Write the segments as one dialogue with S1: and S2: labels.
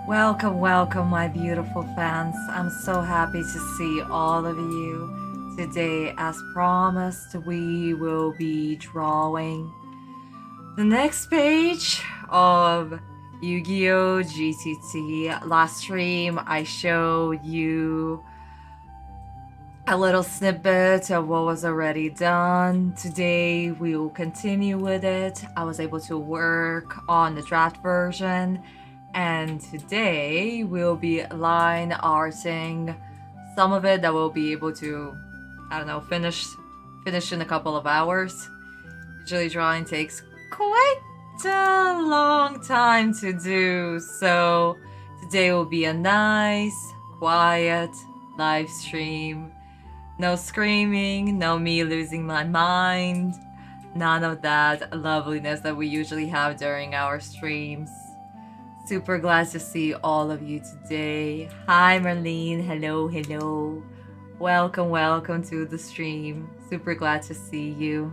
S1: Welcome, welcome, my beautiful fans. I'm so happy to see all of you. Today, as promised, we will be drawing the next page of Yu-Gi-Oh! GTT. Last stream, I showed you a little snippet of what was already done. Today, we will continue with it. I was able to work on the draft version. And today we'll be line arting some of it that we'll be able to, I don't know, finish in a couple of hours. Usually drawing takes quite a long time to do, so today will be a nice, quiet live stream. No screaming, no me losing my mind, none of that loveliness that we usually have during our streams. Super glad to see all of you today. Hi Marlene, hello, hello. Welcome, welcome to the stream. Super glad to see you.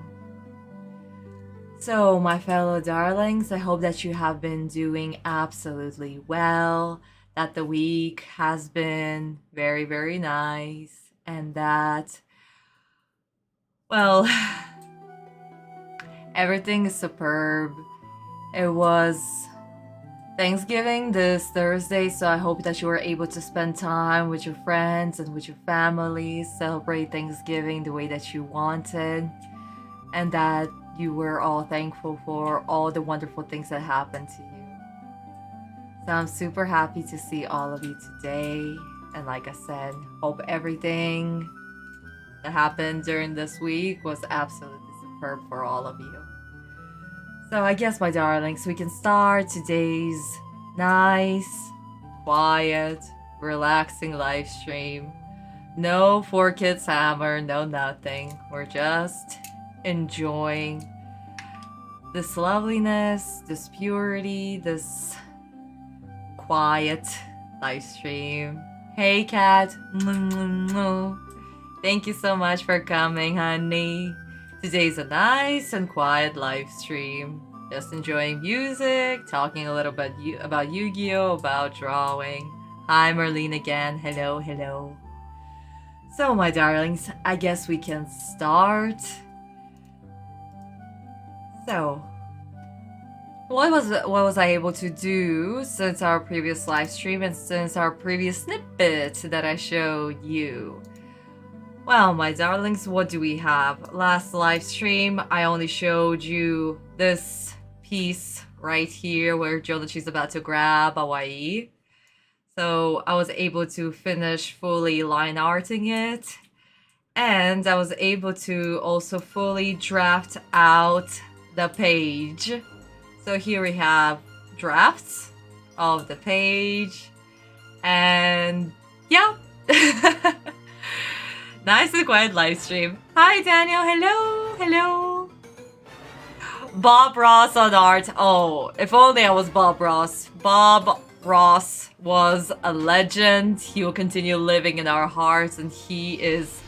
S1: So, my fellow darlings, I hope that you have been doing absolutely well, that the week has been very, very nice, and that, well, everything is superb. It was Thanksgiving this Thursday, so I hope that you were able to spend time with your friends and with your family, celebrate Thanksgiving the way that you wanted, and that you were all thankful for all the wonderful things that happened to you. So I'm super happy to see all of you today, and like I said, hope everything that happened during this week was absolutely superb for all of you. So I guess, my darlings, we can start today's nice, quiet, relaxing live stream. No 4Kids Hammer, no nothing. We're just enjoying this loveliness, this purity, this quiet live stream. Hey, Kat. Thank you so much for coming, honey. Today's a nice and quiet live stream. Just enjoying music, talking a little bit about Yu-Gi-Oh!, about drawing. Hi Marlene again, hello, hello. So my darlings, I guess we can start. So, what was I able to do since our previous live stream and since our previous snippet that I showed you? Well, my darlings, what do we have? Last live stream, I only showed you this piece right here where Jonachi's about to grab Hawaii. So I was able to finish fully line arting it. And I was able to also fully draft out the page. So here we have drafts of the page. And yeah. Nice and quiet live stream. Hi Daniel, hello, hello. Bob Ross on art. Oh, if only I was Bob Ross. Bob Ross was a legend. He will continue living in our hearts, and he is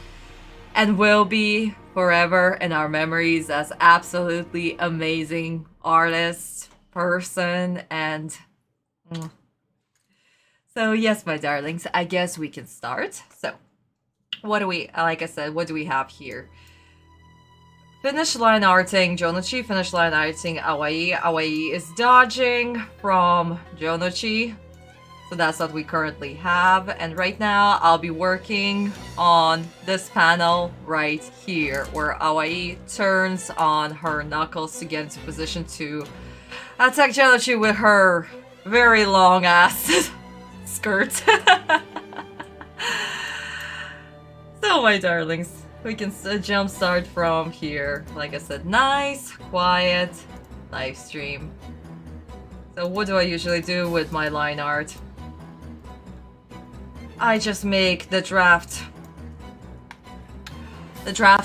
S1: and will be forever in our memories as absolutely amazing artist, person, and so yes, my darlings, I guess we can start. So what do we, like I said, what do we have here? Finish line arting Jonachi, finish line arting Hawaii. Hawaii is dodging from Jonachi. So that's what we currently have. And right now I'll be working on this panel right here where Hawaii turns on her knuckles to get into position to attack Jonachi with her very long ass skirt. So my darlings, we can jump start from here. Like I said, nice, quiet live stream. So what do I usually do with my line art? I just make the draft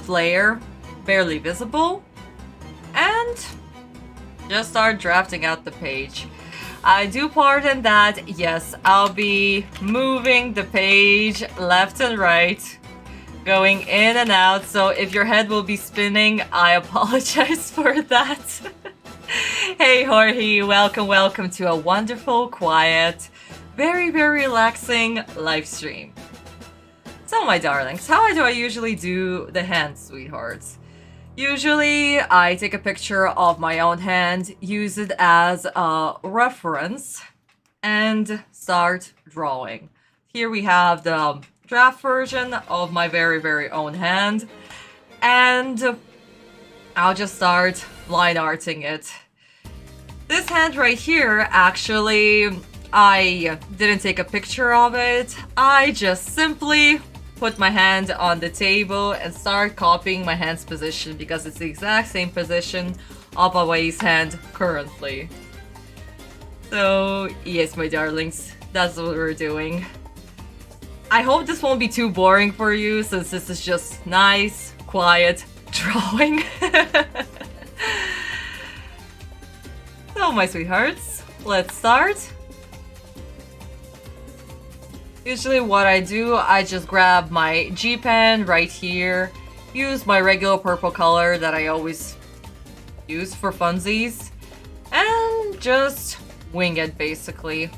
S1: layer barely visible and just start drafting out the page. I do pardon that, yes, I'll be moving the page left and right, going in and out, so if your head will be spinning, I apologize for that. Hey Jorge, welcome to a wonderful, quiet, very, very relaxing live stream. So my darlings, how do I usually do the hand, sweethearts? Usually I take a picture of my own hand, use it as a reference, and start drawing. Here we have the draft version of my very, very own hand, and I'll just start line arting it. This hand right here, actually, I didn't take a picture of it. I just simply put my hand on the table and start copying my hand's position because it's the exact same position of Awai's hand currently. So, yes, my darlings, that's what we're doing. I hope this won't be too boring for you since this is just nice, quiet drawing. So, my sweethearts, let's start. Usually what I do, I just grab my G pen right here, use my regular purple color that I always use for funsies, and just wing it basically.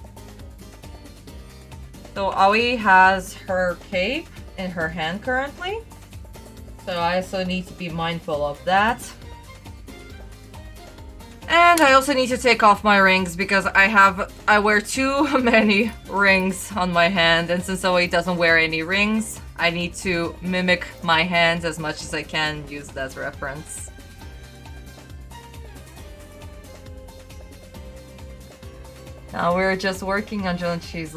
S1: So Aoi has her cape in her hand currently, so I also need to be mindful of that. And I also need to take off my rings because I wear too many rings on my hand, and since Aoi doesn't wear any rings, I need to mimic my hand as much as I can, use it as reference. Now we're just working on Jonichi's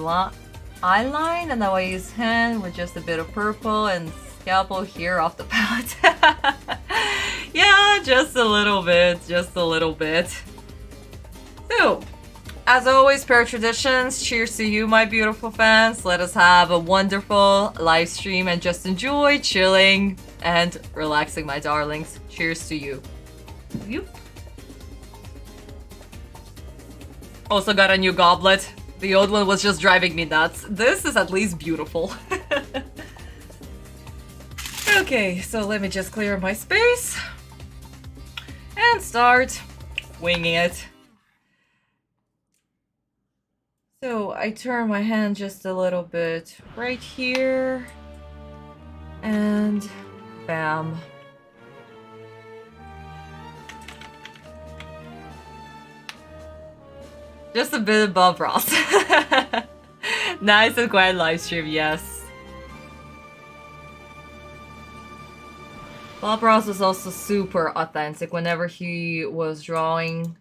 S1: eyeline and Aoi's hand with just a bit of purple and scalpel here off the palette. Yeah, just a little bit, just a little bit. So, as always, per traditions, cheers to you, my beautiful fans. Let us have a wonderful live stream and just enjoy chilling and relaxing, my darlings. Cheers to you. You. Also got a new goblet. The old one was just driving me nuts. This is at least beautiful. Okay, so let me just clear my space and start winging it. So I turn my hand just a little bit right here and bam. Just a bit above Ross. Nice and quiet live stream, yes. Bob Ross was also super authentic. Whenever he was drawing,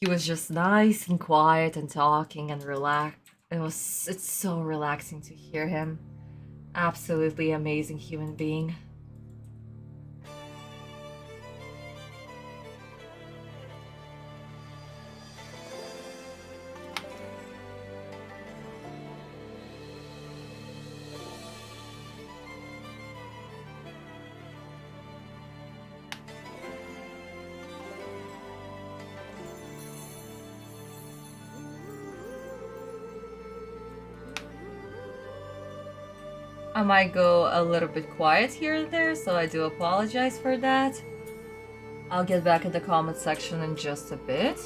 S1: he was just nice and quiet and talking and relaxed. It's so relaxing to hear him. Absolutely amazing human being. I might go a little bit quiet here and there, so I do apologize for that. I'll get back in the comment section in just a bit.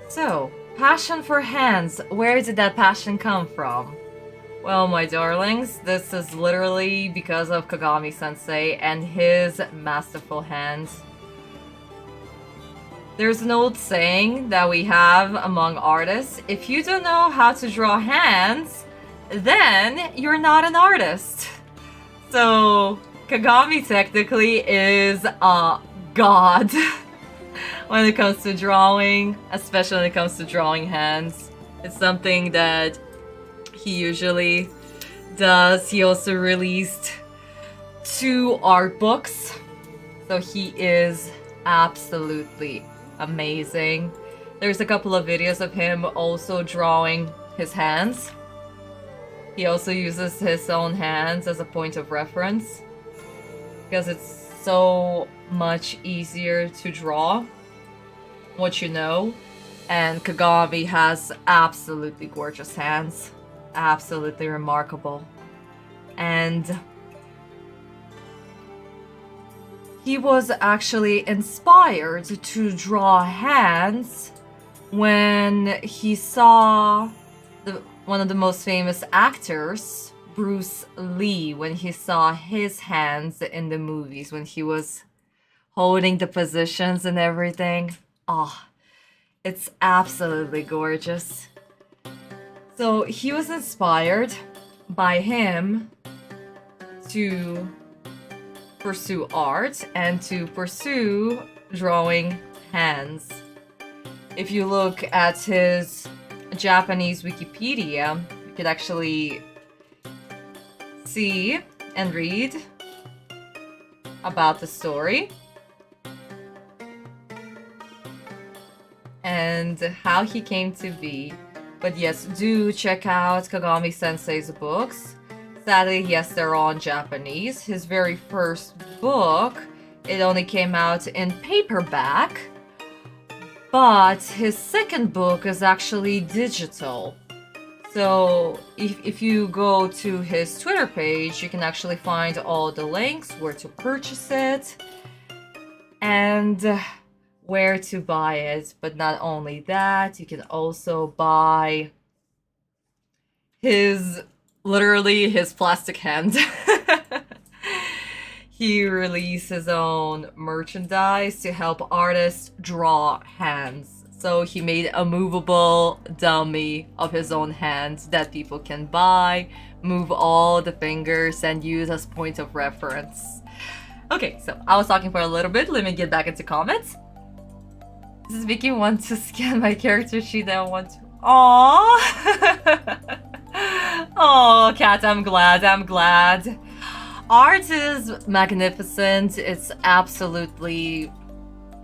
S1: So, passion for hands. Where did that passion come from? Well, my darlings, this is literally because of Kagami-sensei and his masterful hands. There's an old saying that we have among artists: if you don't know how to draw hands, then you're not an artist. So Kagami technically is a god when it comes to drawing, especially when it comes to drawing hands. It's something that he usually does. He also released 2 art books, so he is absolutely amazing. There's a couple of videos of him also drawing his hands. He also uses his own hands as a point of reference because it's so much easier to draw what you know. And Kagami has absolutely gorgeous hands. Absolutely remarkable. And he was actually inspired to draw hands when he saw one of the most famous actors, Bruce Lee, when he saw his hands in the movies, when he was holding the positions and everything. Oh, it's absolutely gorgeous. So he was inspired by him to pursue art and to pursue drawing hands. If you look at his Japanese Wikipedia, you could actually see and read about the story and how he came to be. But yes, do check out Kagami Sensei's books. Sadly, yes, they're all in Japanese. His very first book, it only came out in paperback, but his second book is actually digital. So if you go to his Twitter page, you can actually find all the links, where to purchase it, and where to buy it. But not only that, you can also buy literally his plastic hand. He released his own merchandise to help artists draw hands. So he made a movable dummy of his own hand that people can buy, move all the fingers, and use as point of reference. Okay, so I was talking for a little bit. Let me get back into comments. Does Vicky want to scan my character sheet? I want to. Aww! Oh, Kat, I'm glad. Art is magnificent. It's absolutely...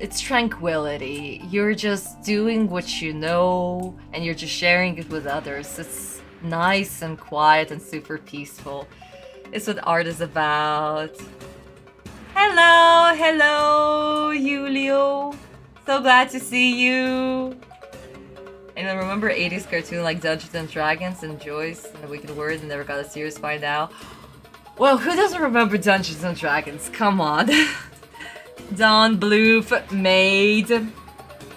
S1: it's tranquility. You're just doing what you know, and you're just sharing it with others. It's nice and quiet and super peaceful. It's what art is about. Hello, Julio. So glad to see you. And I remember 80s cartoon like Dungeons and Dragons and Joyce and the Wicked Word and never got a series by now. Well, who doesn't remember Dungeons and Dragons? Come on. Don Bluth made...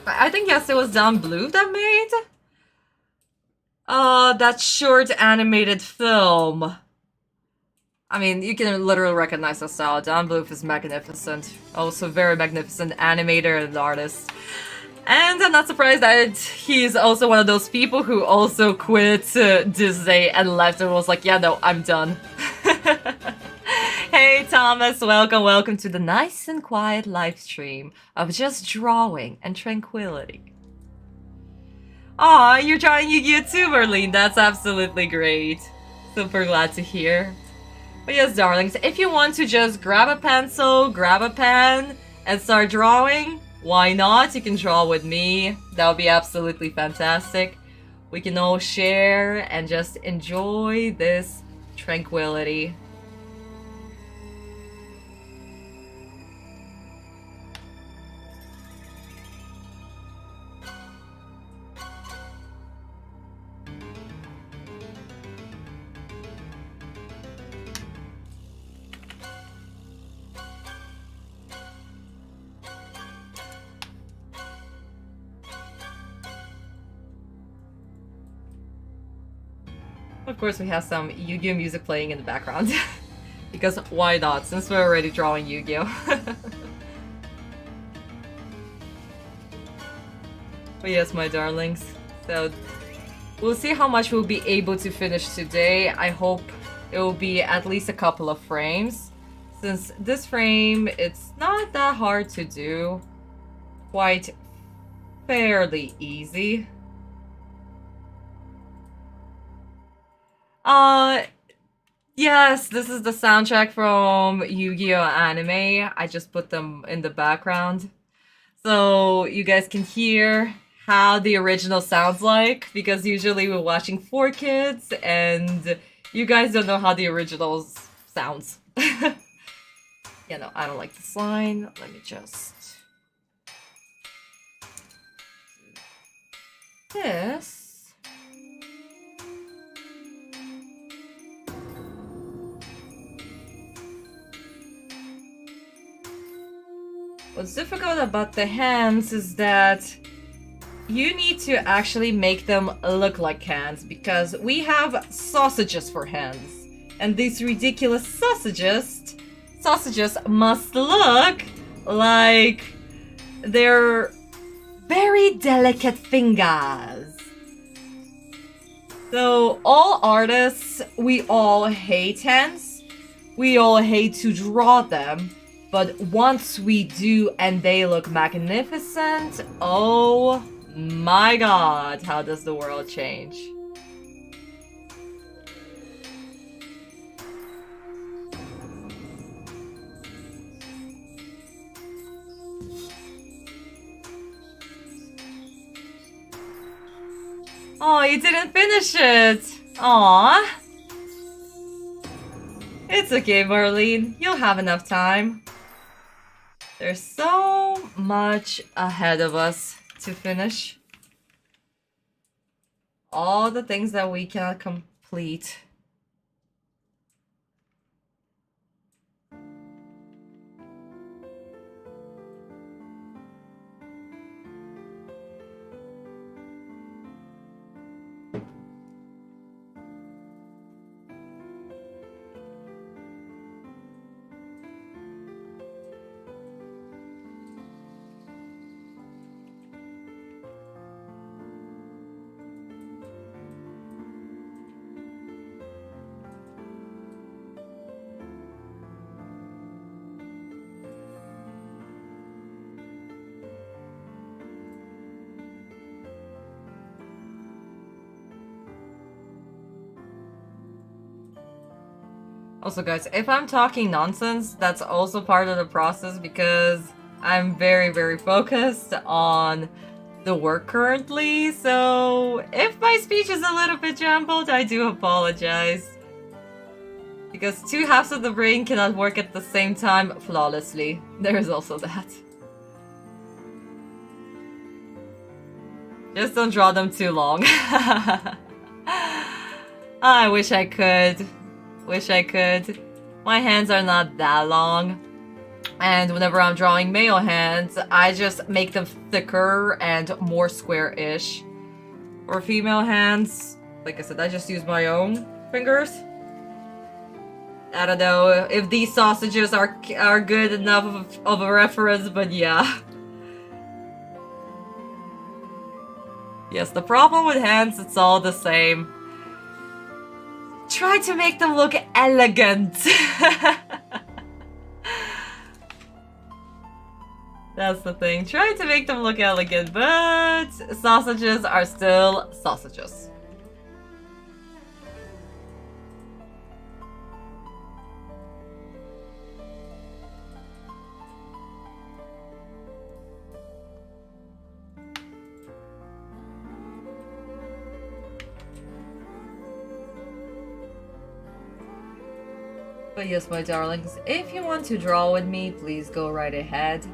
S1: I think, yes, it was Don Bluth that made... that short animated film. I mean, you can literally recognize the style. Don Bluth is magnificent. Also very magnificent animator and artist. And I'm not surprised that he's also one of those people who also quit Disney and left and was like, yeah, no, I'm done. Hey Thomas, welcome to the nice and quiet live stream of just drawing and tranquility. Aw, you're drawing Yu-Gi-Oh too, Merlene. That's absolutely great. Super glad to hear. But yes, darlings, if you want to just grab a pencil, grab a pen, and start drawing, why not? You can draw with me. That would be absolutely fantastic. We can all share and just enjoy this tranquility. Of course, we have some Yu-Gi-Oh music playing in the background. Because why not, since we're already drawing Yu-Gi-Oh! But yes, my darlings. So, we'll see how much we'll be able to finish today. I hope it will be at least a couple of frames. Since this frame, it's not that hard to do. Quite fairly easy. Yes, this is the soundtrack from Yu-Gi-Oh! Anime. I just put them in the background. So you guys can hear how the original sounds like, because usually we're watching 4Kids and you guys don't know how the original sounds. Yeah, no, I don't like this line. Let me just... do this. What's difficult about the hands is that you need to actually make them look like hands, because we have sausages for hands. And these ridiculous sausages must look like they're very delicate fingers. So all artists, we all hate hands. We all hate to draw them. But once we do and they look magnificent, oh my god, how does the world change? Oh, you didn't finish it! Aww. It's okay, Marlene. You'll have enough time. There's so much ahead of us to finish. All the things that we cannot complete. Also, guys, if I'm talking nonsense, that's also part of the process, because I'm very, very focused on the work currently. So if my speech is a little bit jumbled, I do apologize. Because two halves of the brain cannot work at the same time flawlessly. There is also that. Just don't draw them too long. I wish I could. Wish I could. My hands are not that long. And whenever I'm drawing male hands, I just make them thicker and more square-ish. For female hands, like I said, I just use my own fingers. I don't know if these sausages are good enough of a reference, but yeah. Yes, the problem with hands, it's all the same. Try to make them look elegant. That's the thing. Try to make them look elegant, but sausages are still sausages. But yes, my darlings, if you want to draw with me, please go right ahead.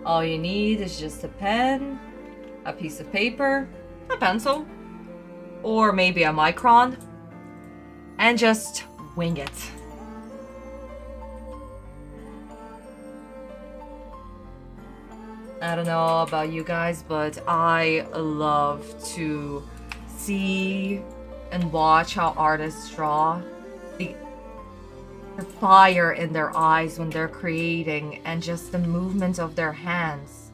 S1: All you need is just a pen, a piece of paper, a pencil, or maybe a micron, and just wing it. I don't know about you guys, but I love to see and watch how artists draw. The fire in their eyes when they're creating, and just the movement of their hands.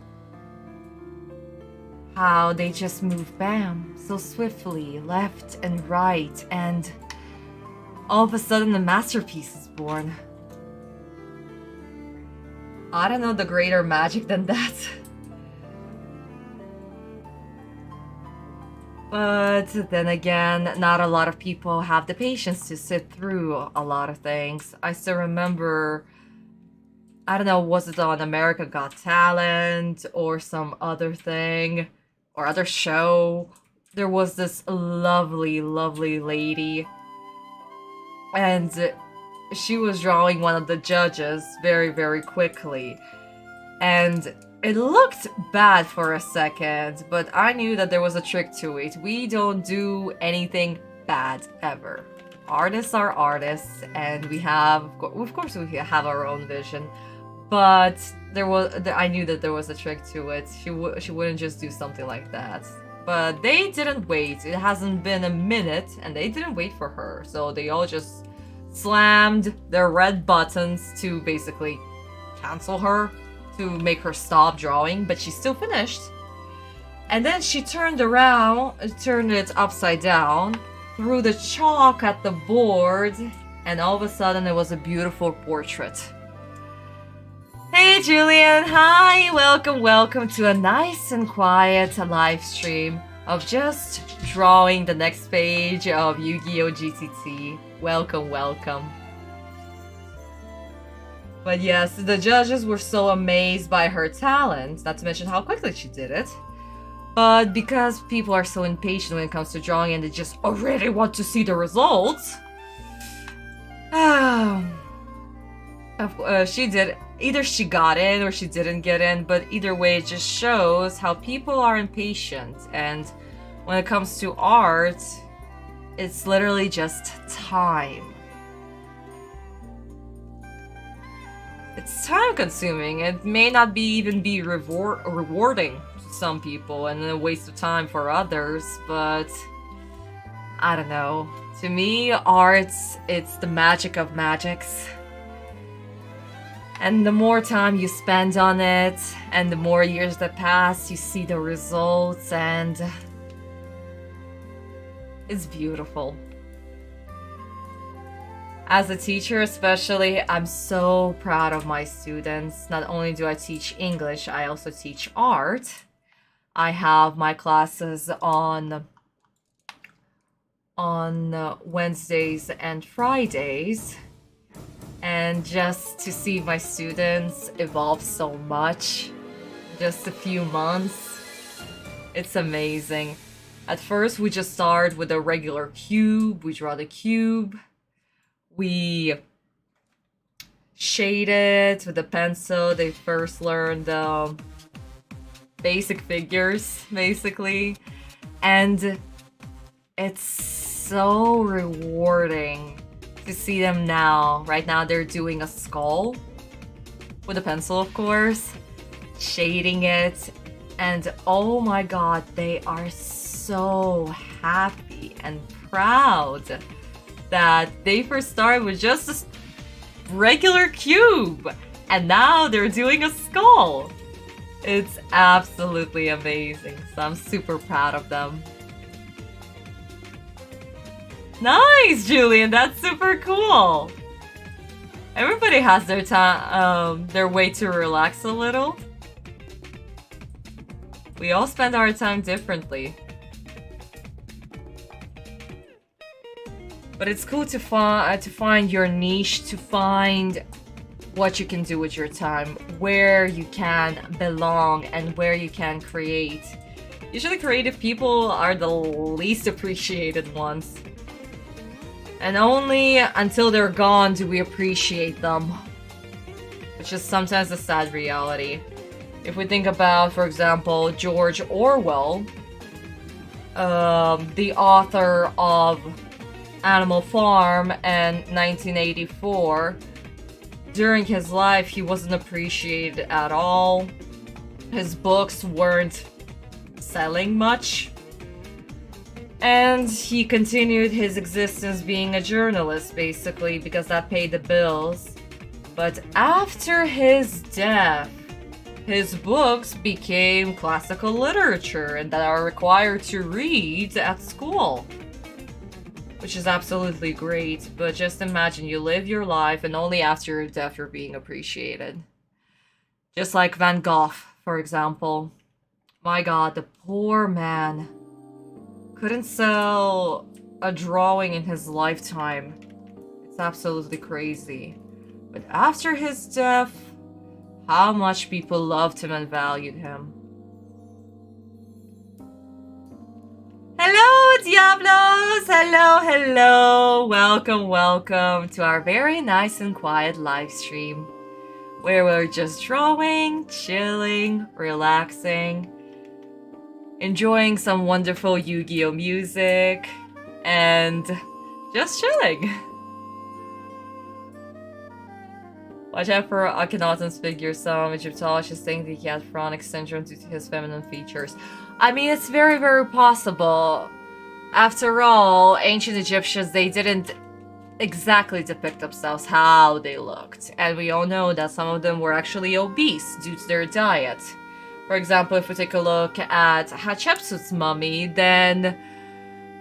S1: How they just move, bam, so swiftly, left and right, and all of a sudden the masterpiece is born. I don't know the greater magic than that. But then again, not a lot of people have the patience to sit through a lot of things. I still remember, I don't know, was it on America Got Talent or some other thing or other show? There was this lovely, lovely lady, and she was drawing one of the judges very, very quickly. And it looked bad for a second, but I knew that there was a trick to it. We don't do anything bad ever. Artists are artists, and we have, of course, we have our own vision. But I knew that there was a trick to it. She wouldn't just do something like that. But they didn't wait. It hasn't been a minute and they didn't wait for her. So they all just slammed their red buttons to basically cancel her, to make her stop drawing, but she still finished. And then she turned around, turned it upside down, threw the chalk at the board, and all of a sudden it was a beautiful portrait. Hey Julian, hi! Welcome to a nice and quiet live stream of just drawing the next page of YGO GTT. Welcome. But yes, the judges were so amazed by her talent, not to mention how quickly she did it. But because people are so impatient when it comes to drawing and they just already want to see the results, she did. Either she got in or she didn't get in, but either way it just shows how people are impatient, and when it comes to art, it's literally just time. It's time consuming. It may not even be rewarding to some people and a waste of time for others, but I don't know. To me, art, it's the magic of magics. And the more time you spend on it, and the more years that pass, you see the results, and it's beautiful. As a teacher especially, I'm so proud of my students. Not only do I teach English, I also teach art. I have my classes on Wednesdays and Fridays. And just to see my students evolve so much, just a few months, it's amazing. At first, we just start with a regular cube. We draw the cube. We shade it with a pencil. They first learn the basic figures, basically. And it's so rewarding to see them now. Right now they're doing a skull with a pencil, of course, shading it, and oh my god, they are so happy and proud that they first started with just a regular cube and now they're doing a skull. It's absolutely amazing, so I'm super proud of them. Nice, Julian. That's super cool. Everybody has their time, their way to relax a little. We all spend our time differently. But it's cool to find your niche, to find what you can do with your time, where you can belong, and where you can create. Usually, creative people are the least appreciated ones. And only until they're gone do we appreciate them. Which is sometimes a sad reality. If we think about, for example, George Orwell, the author of Animal Farm and 1984, during his life he wasn't appreciated at all. His books weren't selling much. And he continued his existence being a journalist, basically, because that paid the bills. But after his death, his books became classical literature and that are required to read at school. Which is absolutely great, but just imagine you live your life and only after your death you're being appreciated. Just like Van Gogh, for example. My god, the poor man couldn't sell a drawing in his lifetime. It's absolutely crazy. But after his death, how much people loved him and valued him. Hello, Diablos! Hello! Welcome to our very nice and quiet live stream, where we're just drawing, chilling, relaxing, enjoying some wonderful Yu-Gi-Oh music, and just chilling. Watch out for Akhenaten's figure. Some Egyptologists think that he had pharaonic syndrome due to his feminine features. I mean, it's very, very possible. After all, ancient Egyptians, they didn't exactly depict themselves how they looked. And we all know that some of them were actually obese due to their diet. For example, if we take a look at Hatshepsut's mummy, then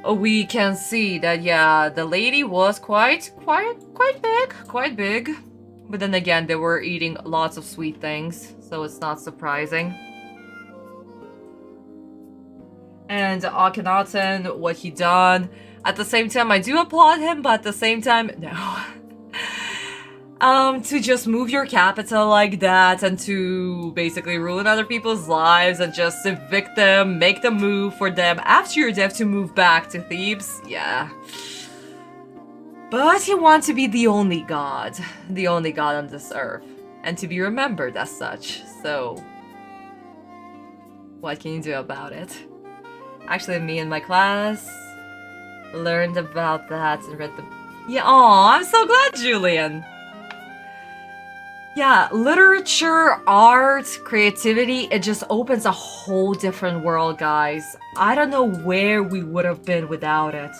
S1: we can see that, yeah, the lady was quite big. But then again, they were eating lots of sweet things, so it's not surprising. And Akhenaten, what he done, at the same time, I do applaud him, but at the same time, no. To just move your capital like that and to basically ruin other people's lives and just evict them, make them move for them after your death to move back to Thebes, yeah. But he wants to be the only god on this earth, and to be remembered as such, so what can you do about it? Actually, me and my class learned about that and read the... Yeah, aw, I'm so glad, Julian! Yeah, literature, art, creativity, it just opens a whole different world, guys. I don't know where we would have been without it.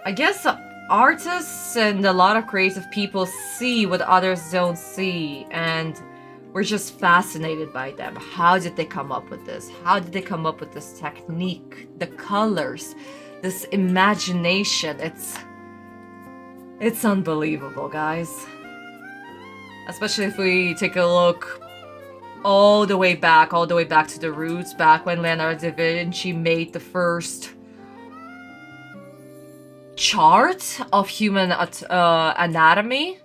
S1: I guess artists and a lot of creative people see what others don't see, and we're just fascinated by them. How did they come up with this? How did they come up with this technique? The colors, this imagination, it's unbelievable, guys. Especially if we take a look all the way back to the roots, back when Leonardo da Vinci made the first chart of human anatomy.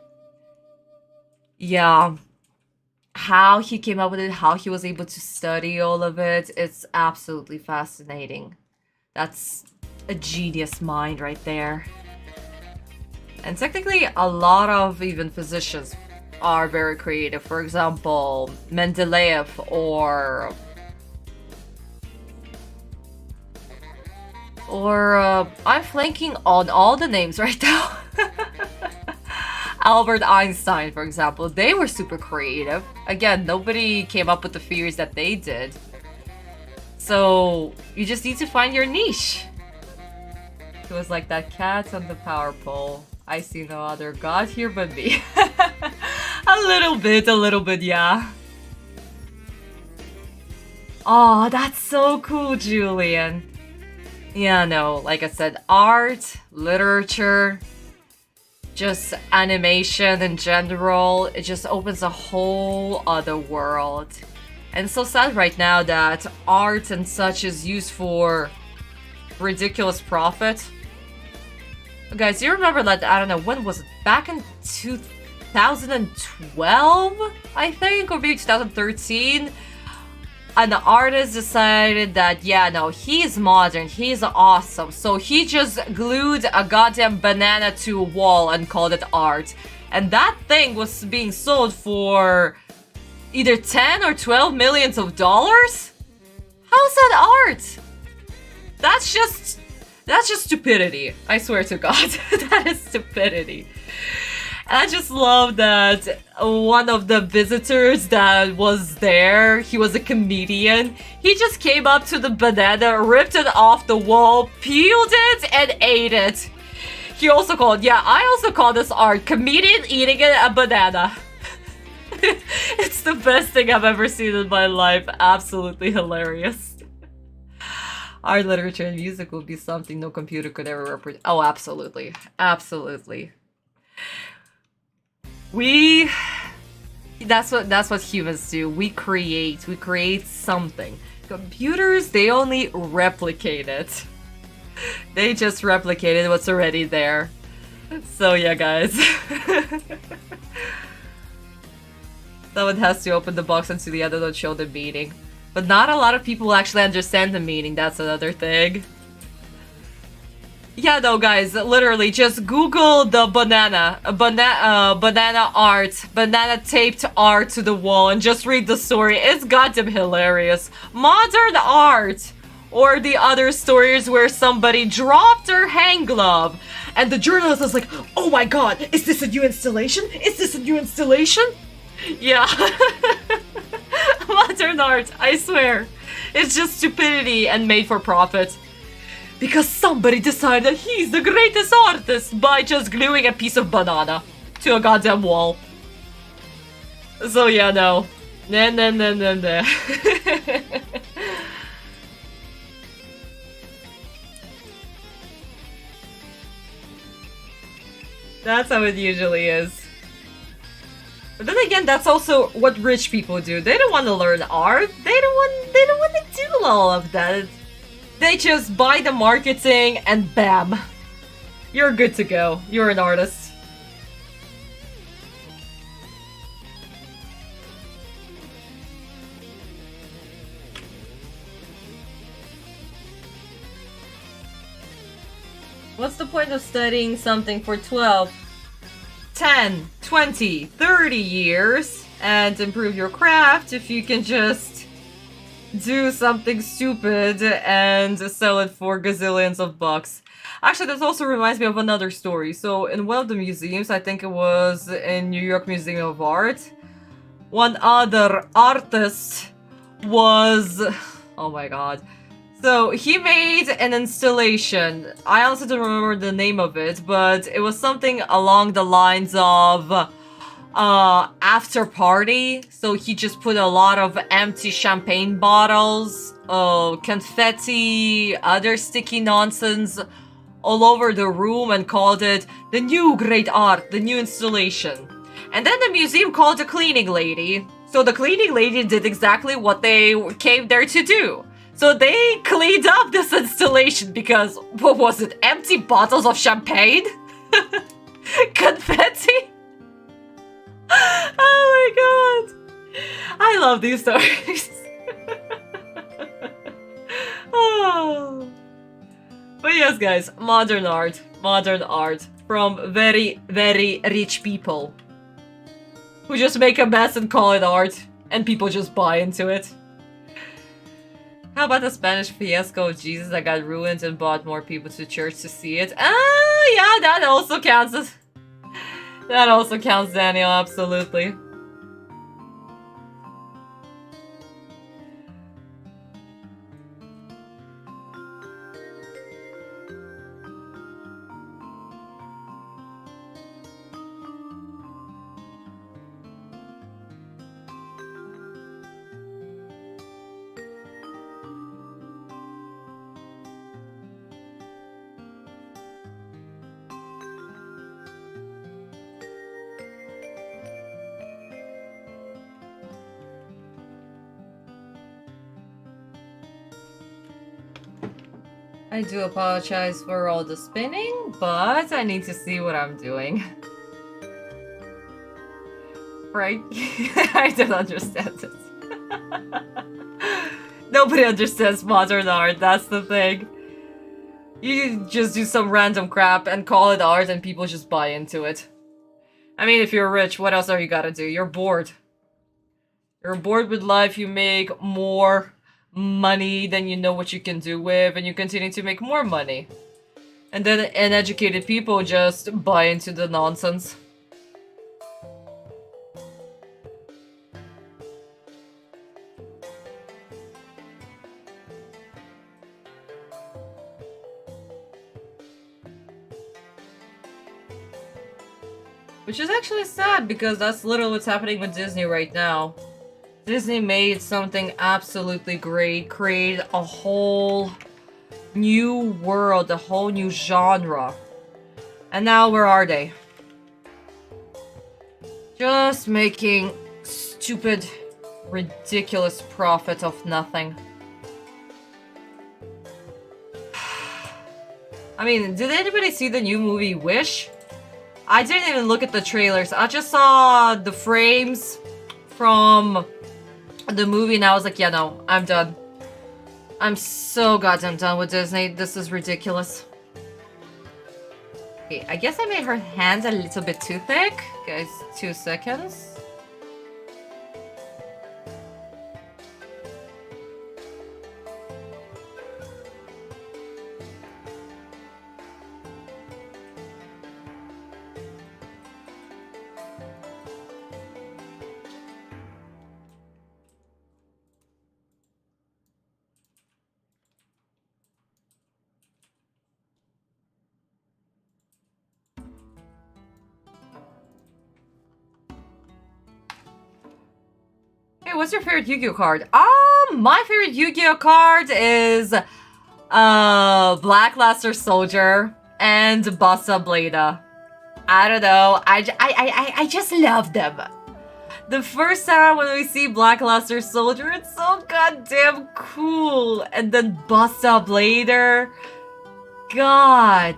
S1: Yeah, how he came up with it, how he was able to study all of it, it's absolutely fascinating. That's a genius mind right there. And technically, a lot of even physicians are very creative. For example, Mendeleev or I'm flanking on all the names right now. Albert Einstein, for example, they were super creative. Again, nobody came up with the theories that they did. So you just need to find your niche. It was like that cat on the power pole. I see no other god here but me. A little bit, yeah. Oh, that's so cool, Julian. Yeah, no, like I said, art, literature, just animation in general, it just opens a whole other world. And it's so sad right now that art and such is used for ridiculous profit. Guys, you remember that, I don't know, when was it? Back in 2012, I think, or maybe 2013? An artist decided that, yeah, no, he's modern, he's awesome. So he just glued a goddamn banana to a wall and called it art. And that thing was being sold for either 10 or 12 millions of dollars? How's that art? That's just stupidity. I swear to God, that is stupidity. And I just love that one of the visitors that was there, he was a comedian. He just came up to the banana, ripped it off the wall, peeled it, and ate it. He also called, yeah, I also call this art, comedian eating a banana. It's the best thing I've ever seen in my life. Absolutely hilarious. Art, literature, and music will be something no computer could ever represent. Oh, absolutely. Absolutely. That's what humans do. We create something. Computers, they only replicate it. They just replicated what's already there. So yeah, guys. Someone has to open the box and see the other don't show the meaning. But not a lot of people actually understand the meaning, that's another thing. Yeah, no, guys, literally, just Google the banana art, banana taped art to the wall, and just read the story. It's goddamn hilarious. Modern art! Or the other stories where somebody dropped their hand glove and the journalist was like, oh my god, is this a new installation? Is this a new installation? Yeah. Modern art, I swear. It's just stupidity and made for profit. Because somebody decided he's the greatest artist by just gluing a piece of banana to a goddamn wall. So yeah, no. Nah. That's how it usually is. But then again, that's also what rich people do. They don't want to learn art. They don't want to do all of that. They just buy the marketing and bam. You're good to go. You're an artist. What's the point of studying something for 12, 10, 20, 30 years and improve your craft if you can just do something stupid and sell it for gazillions of bucks? Actually, this also reminds me of another story. So in one of the museums, I think it was in New York Museum of Art, one other artist was... oh my god. So he made an installation. I honestly don't remember the name of it, but it was something along the lines of after party. So he just put a lot of empty champagne bottles, confetti, other sticky nonsense all over the room and called it the new great art, the new installation. And then the museum called a cleaning lady. So the cleaning lady did exactly what they came there to do. So they cleaned up this installation because, what was it, empty bottles of champagne? Confetti? Oh my god. I love these stories. Oh. But yes, guys, modern art from very, very rich people who just make a mess and call it art, and people just buy into it. How about the Spanish fiasco of Jesus that got ruined and brought more people to church to see it? Ah, yeah, that also counts. That also counts, Daniel, absolutely. I do apologize for all the spinning, but I need to see what I'm doing. Right? I don't understand it. Nobody understands modern art, that's the thing. You just do some random crap and call it art and people just buy into it. I mean, if you're rich, what else are you gotta do? You're bored. You're bored with life, you make more money than you know what you can do with, and you continue to make more money. And then uneducated people just buy into the nonsense. Which is actually sad, because that's literally what's happening with Disney right now. Disney made something absolutely great, created a whole new world, a whole new genre. And now where are they? Just making stupid, ridiculous profit of nothing. I mean, did anybody see the new movie Wish? I didn't even look at the trailers. I just saw the frames from the movie and I was like, yeah, no, I'm done. I'm so goddamn done with Disney. This is ridiculous. Okay, I guess I made her hands a little bit too thick. Guys, 2 seconds. what's your favorite Yu-Gi-Oh card? My favorite Yu-Gi-Oh card is Black Luster Soldier and Bossa Blada. I don't know. I just love them. The first time when we see Black Luster Soldier, it's so goddamn cool. And then Bossa Blada. God.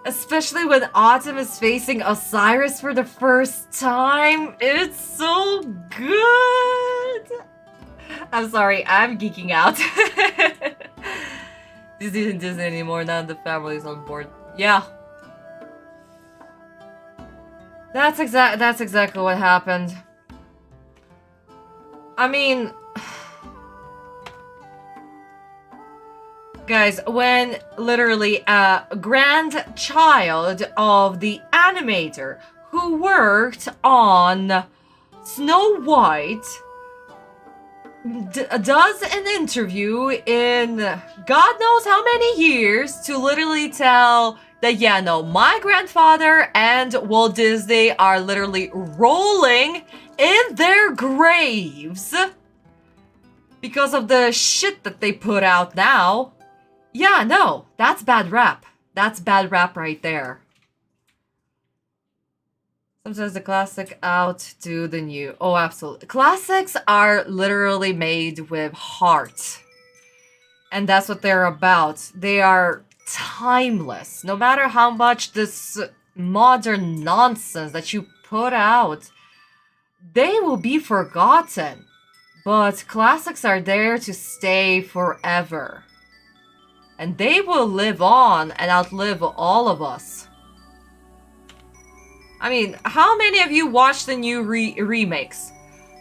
S1: Especially when Autumn is facing Osiris for the first time. It's so good. I'm sorry, I'm geeking out. Disney isn't Disney anymore, none of the family's on board. Yeah. That's exactly what happened. I mean... Guys, when literally a grandchild of the animator who worked on Snow White does an interview in God knows how many years to literally tell that, yeah, no, my grandfather and Walt Disney are literally rolling in their graves because of the shit that they put out now. Yeah, no, that's bad rap. That's bad rap right there. Sometimes the classic outdo the new. Oh, absolutely. Classics are literally made with heart. And that's what they're about. They are timeless. No matter how much this modern nonsense that you put out, they will be forgotten. But classics are there to stay forever. And they will live on and outlive all of us. I mean, how many of you watched the new remakes?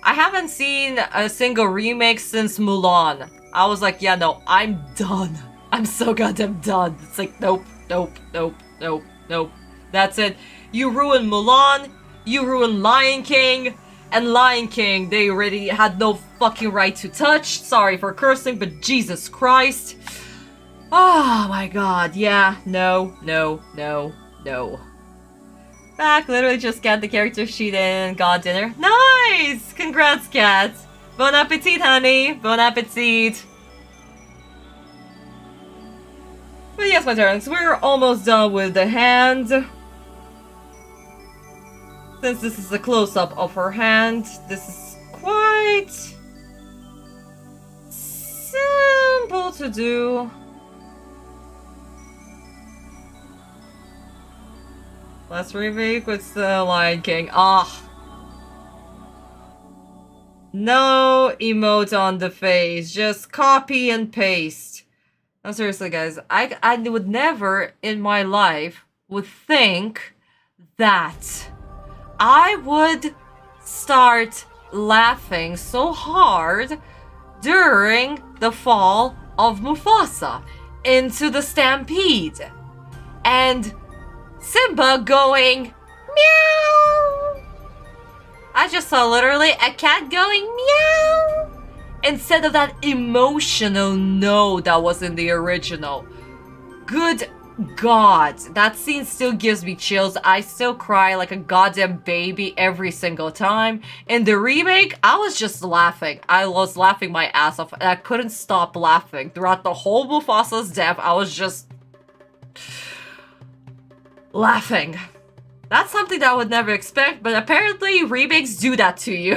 S1: I haven't seen a single remake since Mulan. I was like, yeah, no, I'm done. I'm so goddamn done. It's like, nope, nope, nope, nope, nope. That's it. You ruined Mulan, you ruined Lion King, and Lion King, they already had no fucking right to touch. Sorry for cursing, but Jesus Christ. Oh my god, yeah, no, no, no, no. Back, literally just got the character sheet in, got dinner. Nice! Congrats, cat! Bon appetit, honey! Bon appetit! But yes, my darlings, we're almost done with the hand. Since this is a close-up of her hand, this is quite simple to do. Last remake with the Lion King. Ah. No emote on the face. Just copy and paste. No, seriously, guys. I would never in my life would think that I would start laughing so hard during the fall of Mufasa into the stampede. And Simba going, meow. I just saw literally a cat going, meow. Instead of that emotional no that was in the original. Good God. That scene still gives me chills. I still cry like a goddamn baby every single time. In the remake, I was just laughing. I was laughing my ass off. And I couldn't stop laughing. Throughout the whole Mufasa's death, I was just laughing. That's something that I would never expect, but apparently remakes do that to you.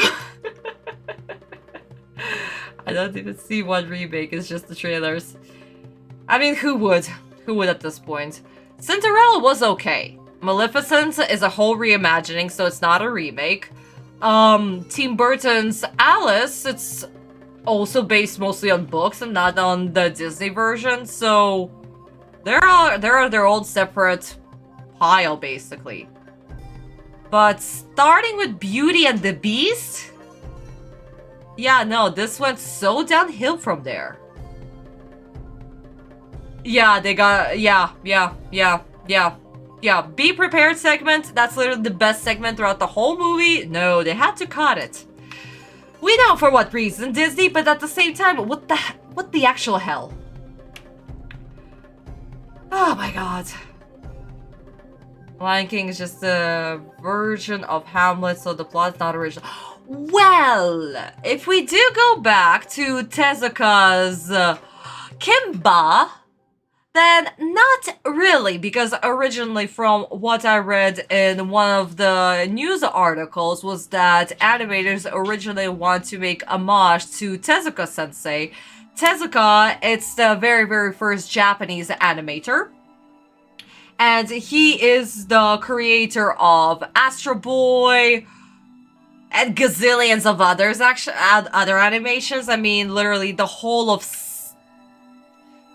S1: I don't even see one remake, it's just the trailers. I mean, who would? Who would at this point? Cinderella was okay. Maleficent is a whole reimagining, so it's not a remake. Tim Burton's Alice, it's also based mostly on books and not on the Disney version, so they're their own separate pile, basically. But starting with Beauty and the Beast? Yeah, no, this went so downhill from there. Yeah, they got, yeah. Be prepared segment, that's literally the best segment throughout the whole movie. No, they had to cut it. We know for what reason, Disney, but at the same time, what the actual hell? Oh my god. Lion King is just a version of Hamlet, so the plot's not original. Well, if we do go back to Tezuka's Kimba, then not really, because originally from what I read in one of the news articles was that animators originally want to make homage to Tezuka sensei. Tezuka, it's the very, very first Japanese animator. And he is the creator of Astro Boy and gazillions of others, actually, other animations. I mean, literally the whole of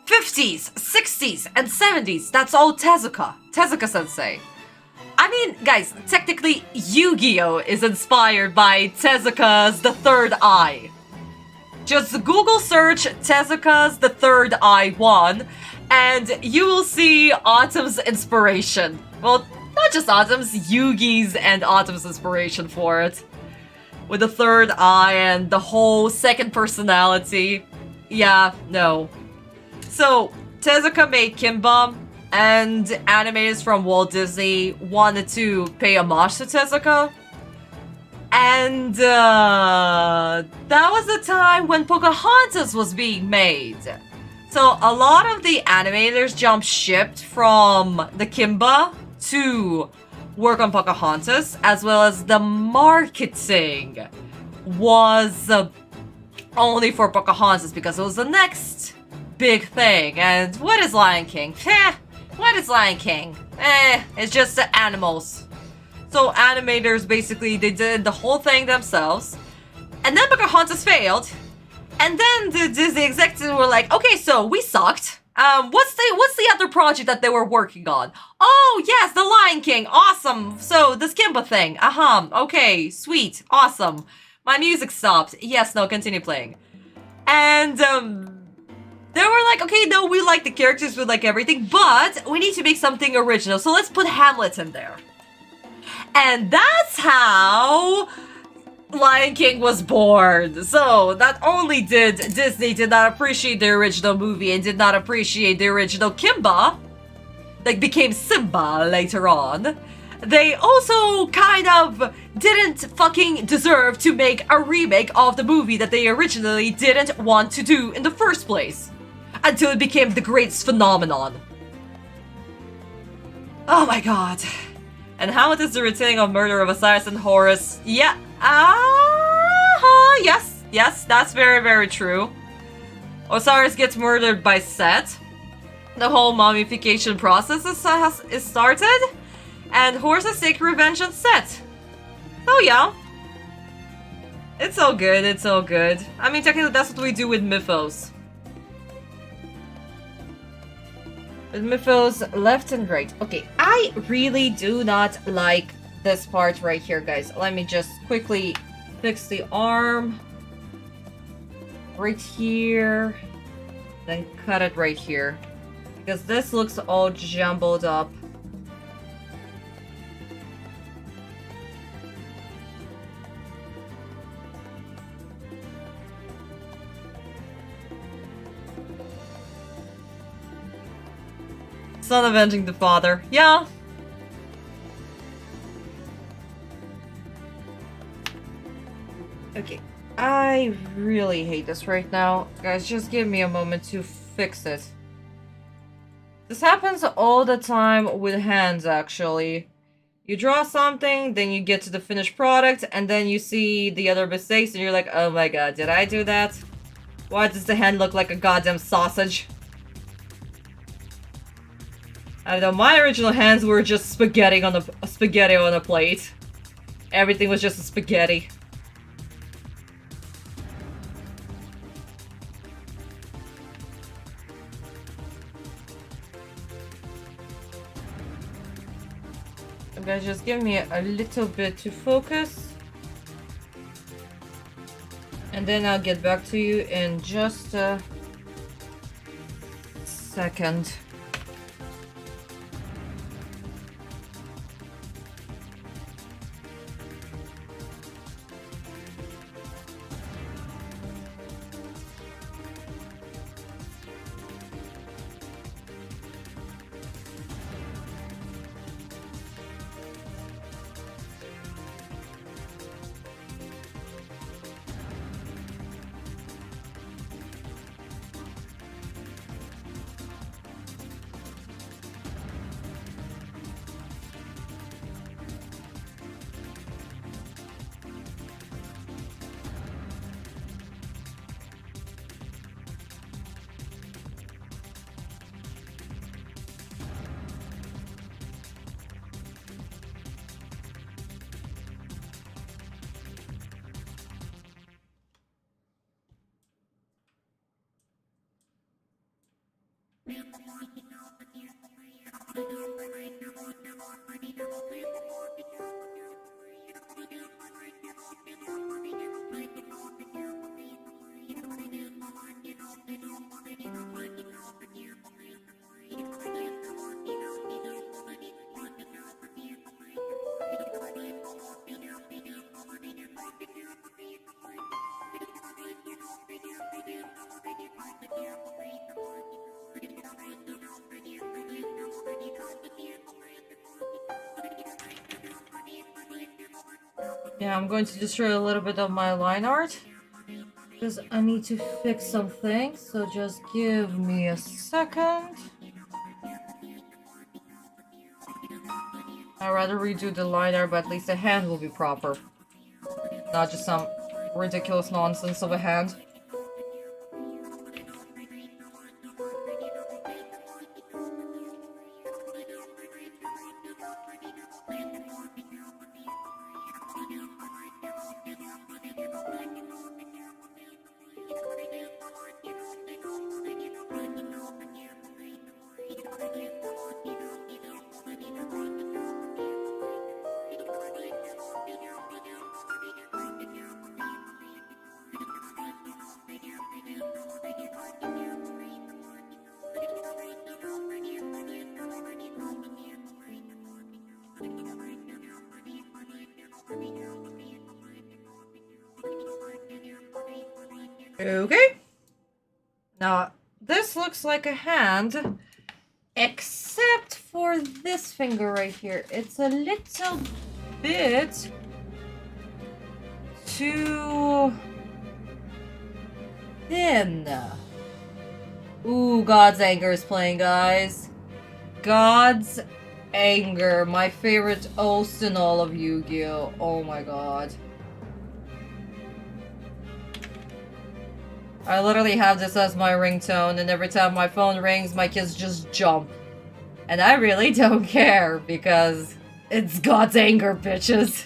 S1: 50s, 60s, and 70s. That's all Tezuka. Tezuka sensei. I mean, guys, technically, Yu-Gi-Oh! Is inspired by Tezuka's The Third Eye. Just Google search Tezuka's The Third Eye 1, and you will see Autumn's inspiration. Well, not just Autumn's, Yugi's and Autumn's inspiration for it. With the third eye and the whole second personality. Yeah, no. So, Tezuka made Kimba, and animators from Walt Disney wanted to pay homage to Tezuka. And that was the time when Pocahontas was being made. So a lot of the animators jumped ship from the Kimba to work on Pocahontas, as well as the marketing was only for Pocahontas because it was the next big thing. And what is Lion King? What is Lion King? It's just the animals. So animators basically, they did the whole thing themselves. And then Pocahontas failed. And then the Disney executives were like, okay, so we sucked. What's the other project that they were working on? Oh, yes, The Lion King. Awesome. So, this Kimba thing. Okay, sweet. Awesome. My music stopped. Yes, no, continue playing. And, they were like, okay, no, we like the characters, we like everything, but we need to make something original. So let's put Hamlet in there. And that's how Lion King was born. So not only did Disney did not appreciate the original movie and did not appreciate the original Kimba, that became Simba later on, they also kind of didn't fucking deserve to make a remake of the movie that they originally didn't want to do in the first place. Until it became the greatest phenomenon. Oh my god. And Hamlet is the retelling of murder of Osiris and Horus. Yeah. Yes, that's very, very true. Osiris gets murdered by Set. The whole mummification process is started. And Horus takes revenge on Set. Oh yeah. It's all good, it's all good. I mean, technically that's what we do with mythos. With mythos left and right. Okay, I really do not like this part right here, guys. Let me just quickly fix the arm. Right here. Then cut it right here. Because this looks all jumbled up. Son avenging the father. Yeah. Okay. I really hate this right now. Guys, just give me a moment to fix it. This happens all the time with hands, actually. You draw something, then you get to the finished product, and then you see the other mistakes, and you're like, oh my god, did I do that? Why does the hand look like a goddamn sausage? I don't know, my original hands were just spaghetti on a plate. Everything was just a spaghetti. Okay, just give me a little bit to focus. And then I'll get back to you in just a second. Yeah, I'm going to destroy a little bit of my line art because I need to fix some things, so just give me a second. I'd rather redo the line art, but at least the hand will be proper. Not just some ridiculous nonsense of a hand. Okay. Now, this looks like a hand, except for this finger right here. It's a little bit too thin. Ooh, God's Anger is playing, guys. God's Anger, my favorite host in all of Yu-Gi-Oh! Oh my god. I literally have this as my ringtone, and every time my phone rings, my kids just jump. And I really don't care, because it's God's Anger, bitches.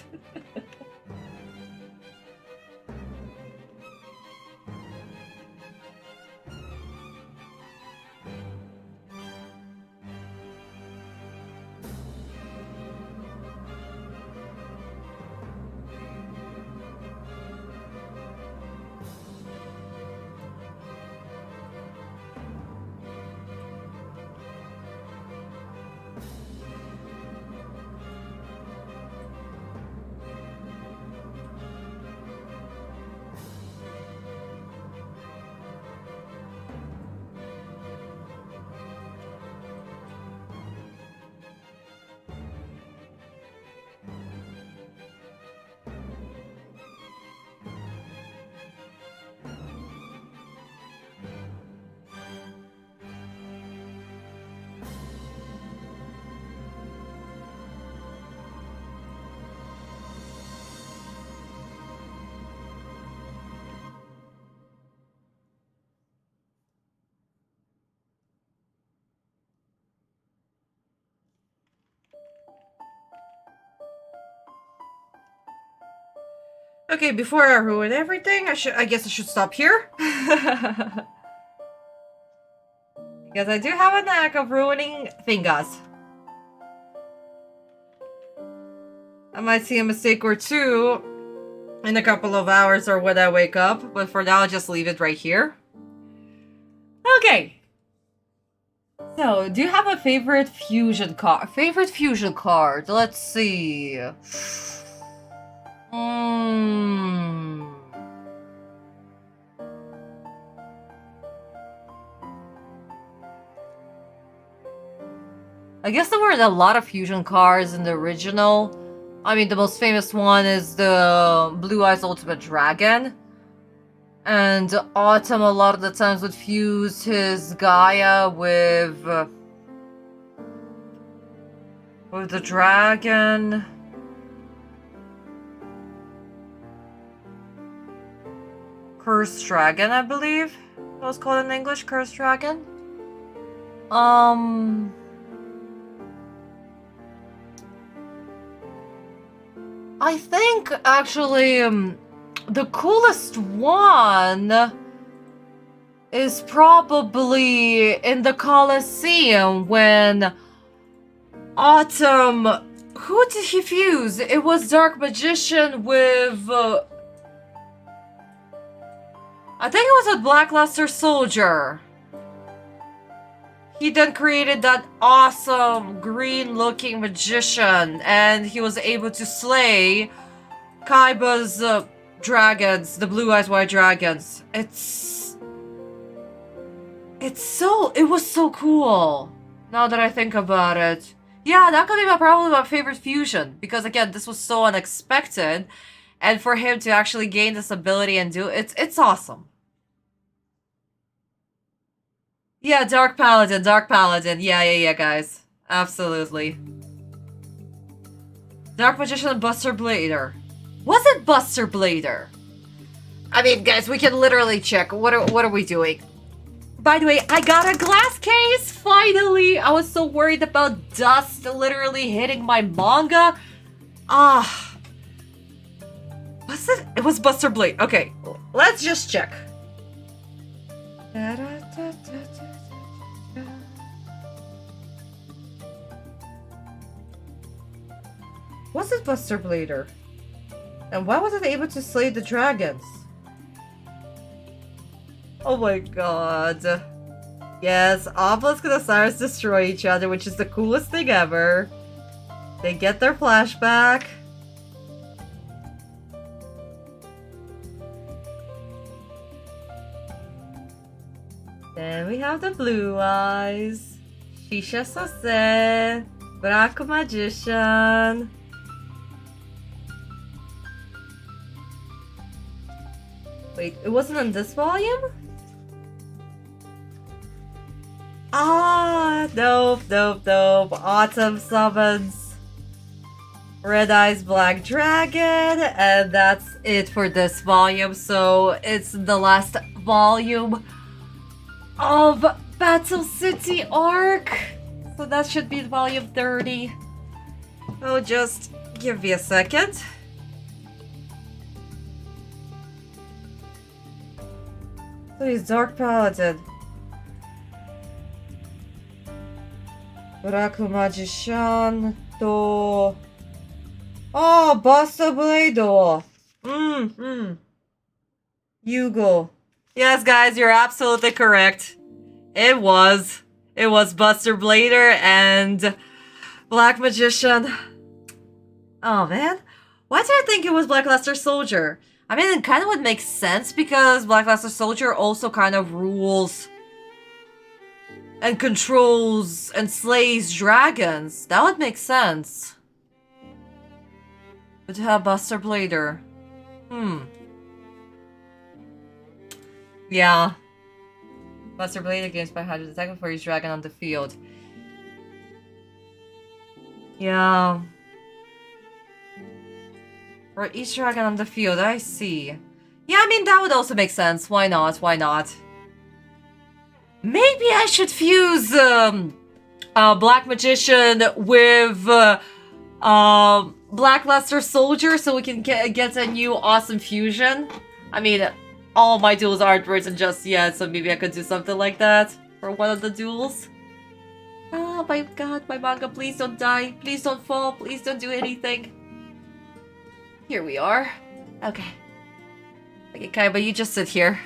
S1: Okay, before I ruin everything, I guess I should stop here. Because I do have a knack of ruining fingers. I might see a mistake or two in a couple of hours or when I wake up, but for now I'll just leave it right here. Okay. So, do you have a favorite fusion card? Let's see. I guess there were a lot of fusion cards in the original. I mean, the most famous one is the Blue Eyes Ultimate Dragon. And Autumn a lot of the times would fuse his Gaia with the dragon. Cursed Dragon, I believe it was called in English, Cursed Dragon. I think, actually, the coolest one is probably in the Colosseum when Autumn... Who did he fuse? It was Dark Magician with... I think it was a Blackluster Soldier. He then created that awesome green-looking magician, and he was able to slay Kaiba's dragons, the Blue Eyes White Dragons. It was so cool, now that I think about it. Yeah, that could be probably my favorite fusion, because again, this was so unexpected, And for him to actually gain this ability and do it's awesome. Yeah, Dark Paladin, Dark Paladin. Yeah, guys. Absolutely. Dark Magician and Buster Blader. Was it Buster Blader? I mean, guys, we can literally check. What are we doing? By the way, I got a glass case, finally! I was so worried about dust literally hitting my manga. Ah. Was it? It was Buster Blade. Okay, let's just check. Was it Buster Blader? And why was it able to slay the dragons? Oh my god. Yes, Obelisk and Osiris destroy each other, which is the coolest thing ever. They get their flashback. Then we have the blue eyes. Shisha Sose. Black Magician. Wait, it wasn't in this volume? Ah, nope. Autumn summons Red Eyes Black Dragon, and that's it for this volume. So it's the last volume of Battle City arc. So that should be volume 30. Oh, just give me a second. Please, Dark Paladin. Buraku Magician to... Oh, Buster Blade. YGO. Yes, guys, you're absolutely correct. It was Buster Blader and Black Magician. Oh, man. Why did I think it was Black Luster Soldier? I mean, it kind of would make sense because Black Luster Soldier also kind of rules and controls and slays dragons. That would make sense. But to have Buster Blader. Yeah. Buster Blader gains 500 attack for each dragon on the field. Yeah. For each dragon on the field, I see. Yeah, I mean, that would also make sense. Why not? Why not? Maybe I should fuse Black Magician with Black Luster Soldier so we can get a new awesome fusion. I mean, all my duels aren't written just yet, so maybe I could do something like that for one of the duels. Oh my god, my manga, please don't die. Please don't fall. Please don't do anything. Here we are. Okay. Okay, Kaiba, you just sit here.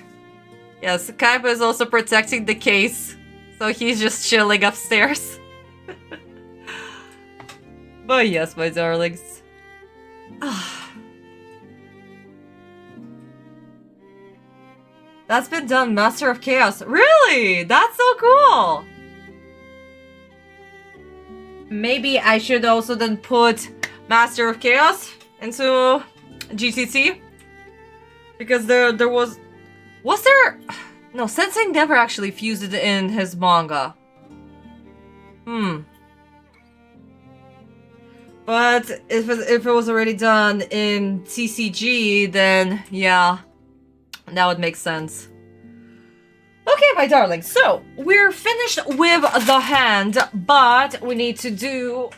S1: Yes, Kaiba is also protecting the case, so he's just chilling upstairs. But yes, my darlings. That's been done, Master of Chaos. Really? That's so cool! Maybe I should also then put Master of Chaos into GTT? Because there was... Was there... No, Sensei never actually fused it in his manga. But if it was already done in TCG, then yeah, that would make sense. Okay, my darling, so we're finished with the hand, but we need to do...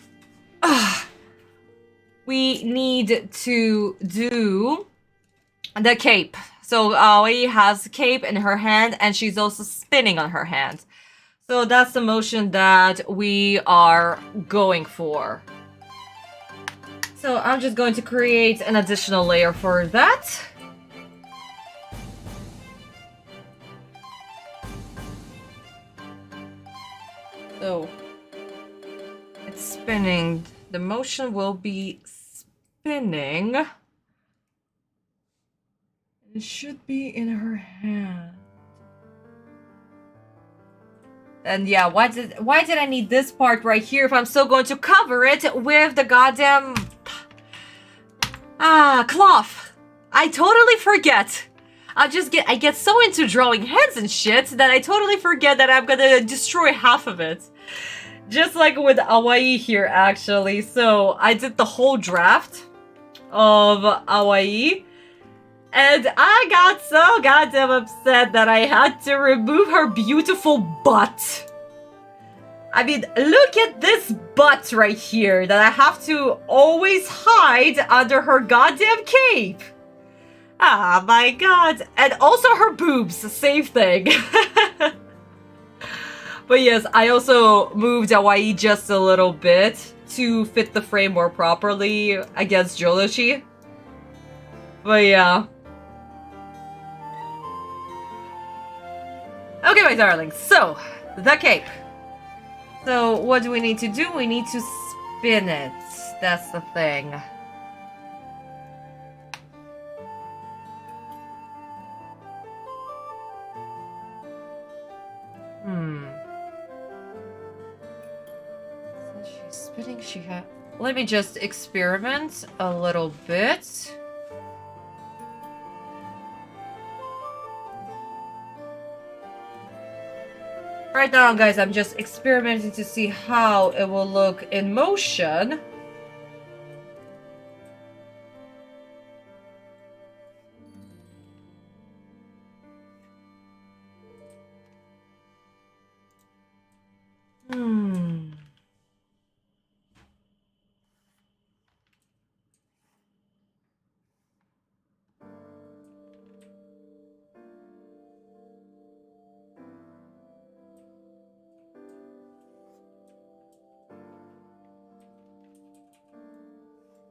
S1: we need to do the cape. So Aoi has a cape in her hand, and she's also spinning on her hand. So that's the motion that we are going for. So I'm just going to create an additional layer for that. So it's spinning. The motion will be spinning. It should be in her hand. And yeah, why did I need this part right here if I'm still going to cover it with the goddamn cloth? I totally forget. I get so into drawing heads and shit that I totally forget that I'm gonna destroy half of it. Just like with Hawaii here, actually. So I did the whole draft of Hawaii, and I got so goddamn upset that I had to remove her beautiful butt. I mean, look at this butt right here that I have to always hide under her goddamn cape. Ah, my god. And also her boobs, same thing. But yes, I also moved Hawaii just a little bit to fit the frame more properly against Joloshi. But yeah. Okay, my darlings, so, the cape. So, what do we need to do? We need to spin it. That's the thing. So she's spinning, she had... Let me just experiment a little bit. Right now, guys, I'm just experimenting to see how it will look in motion.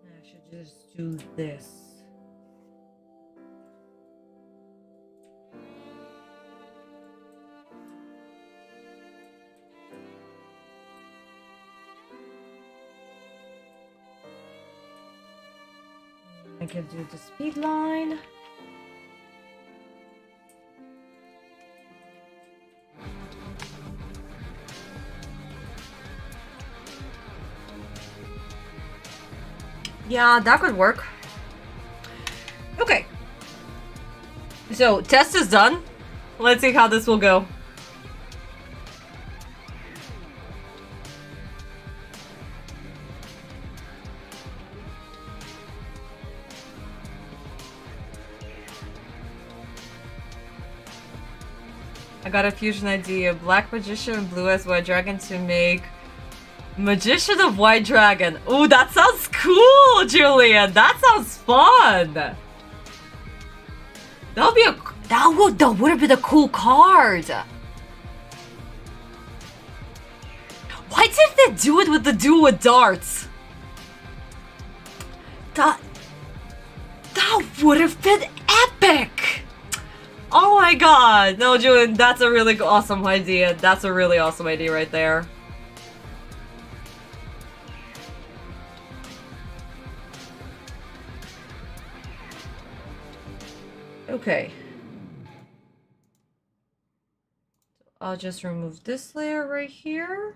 S1: I should just do this. I can do the speed line. Yeah, that could work. Okay. So, test is done. Let's see how this will go. I got a fusion idea. Black magician and blue as white dragon to make Magician of White Dragon. Ooh, that sounds cool, Julian. That sounds fun. That would have been a cool card. Why didn't they do it with the duel with darts? That would have been epic. Oh my god. No, Julian, that's a really awesome idea. That's a really awesome idea right there. Okay. I'll just remove this layer right here.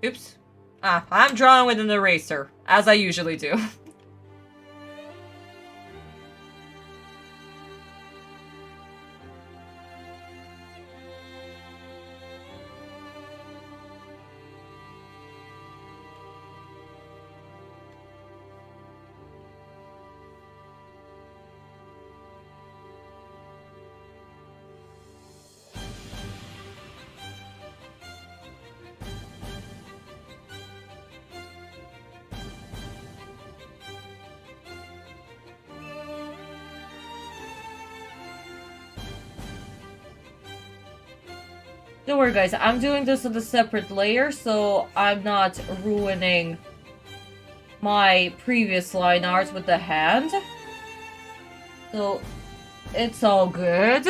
S1: Oops. I'm drawing with an eraser, as I usually do. Don't worry, guys. I'm doing this on a separate layer, so I'm not ruining my previous line art with the hand. So, it's all good.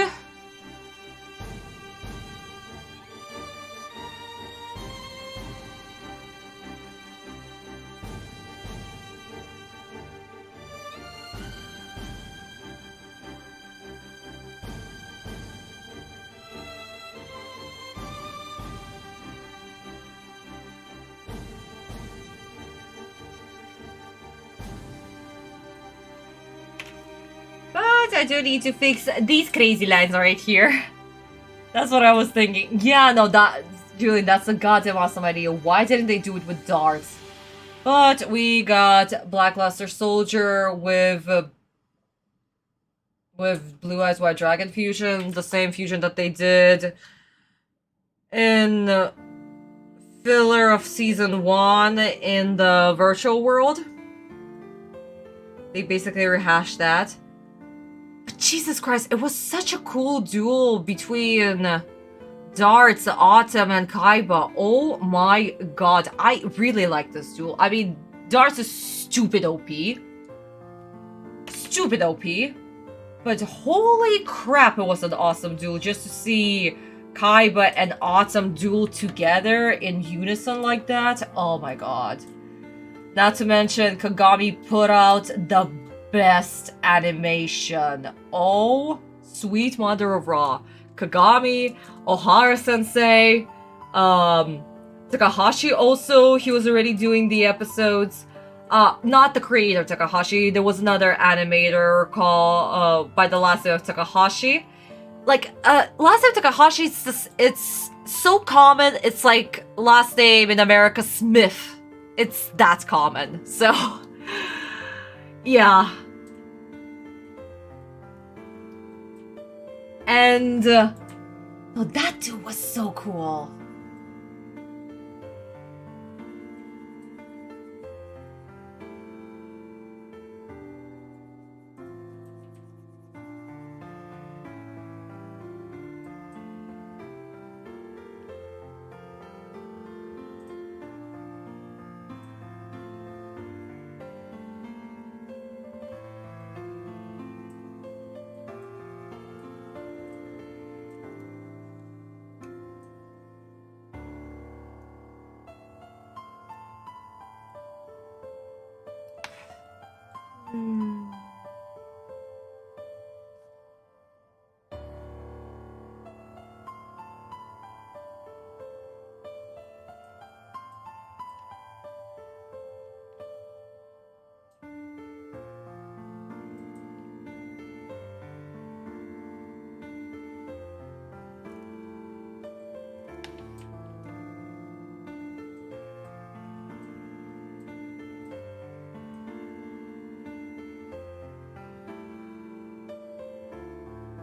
S1: I do need to fix these crazy lines right here. That's what I was thinking. Yeah, no, Julian, that's a goddamn awesome idea. Why didn't they do it with darts? But we got Blackluster Soldier with Blue Eyes White Dragon fusion, the same fusion that they did in filler of season 1 in the virtual world. They basically rehashed that. But Jesus Christ, it was such a cool duel between Darts, Autumn, and Kaiba. Oh my god, I really like this duel. I mean, Darts is stupid OP. Stupid OP. But holy crap, it was an awesome duel just to see Kaiba and Autumn duel together in unison like that. Oh my god. Not to mention, Kagami put out the best animation. Oh, sweet mother of Ra. Kagami, Ohara-sensei, Takahashi also, he was already doing the episodes. Not the creator Takahashi, there was another animator called, by the last name of Takahashi. Like, last name Takahashi, it's so common, it's like last name in America Smith. It's that common, so, yeah. And, oh, that dude was so cool.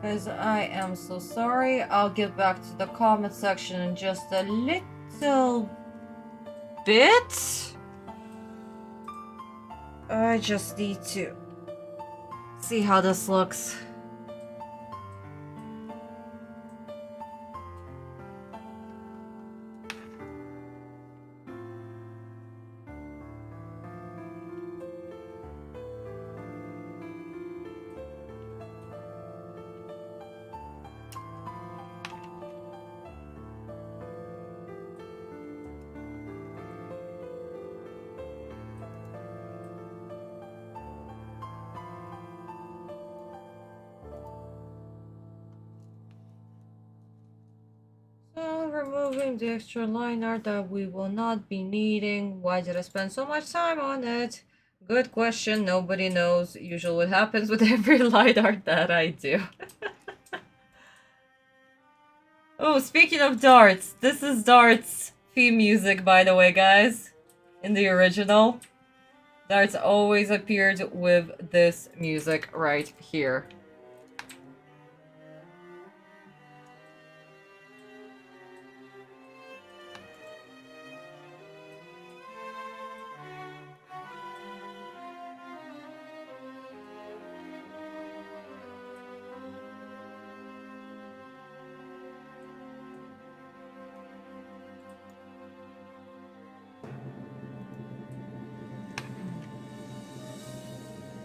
S1: Guys, I am so sorry. I'll get back to the comment section in just a little bit. I just need to see how this looks. Removing the extra line art that we will not be needing. Why did I spend so much time on it? Good question. Nobody knows. Usually what happens with every line art that I do. Oh, speaking of Darts, this is Darts theme music, by the way, guys. In the original, Darts always appeared with this music right here.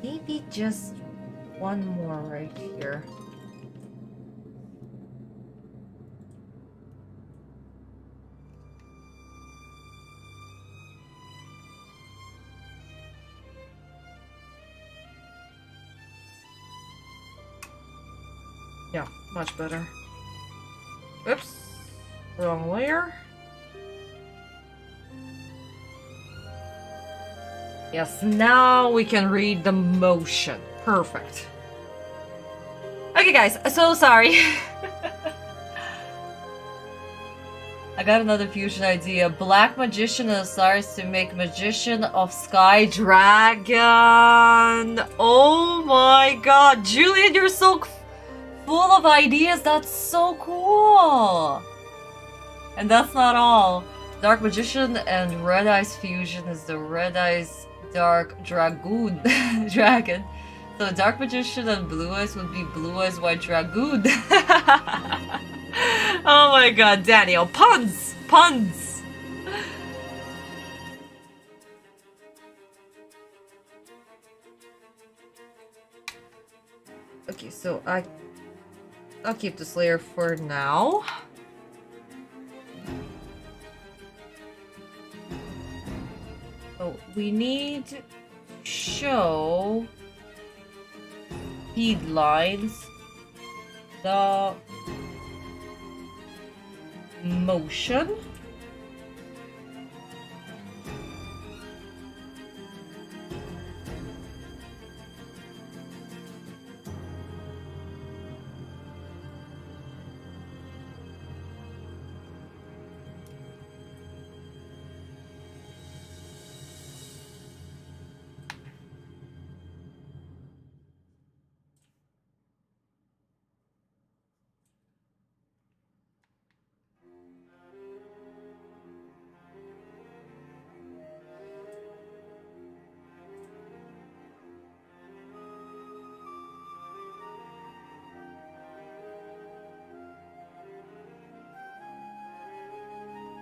S1: Maybe just one more right here. Yeah, much better. Oops, wrong layer. Yes, now we can read the motion. Perfect. guys, so sorry. I got another fusion idea. Black Magician and Osiris to make Magician of Sky Dragon. Oh my god. Julian, you're so full of ideas. That's so cool. And that's not all. Dark Magician and Red Eyes fusion is the Red Eyes Dark Dragoon. Dragon. So Dark Magician and Blue Eyes would be Blue Eyes White Dragoon. Oh my god, Daniel. Puns! Puns! Okay, so I'll keep this layer for now. So we need to show feed lines the motion.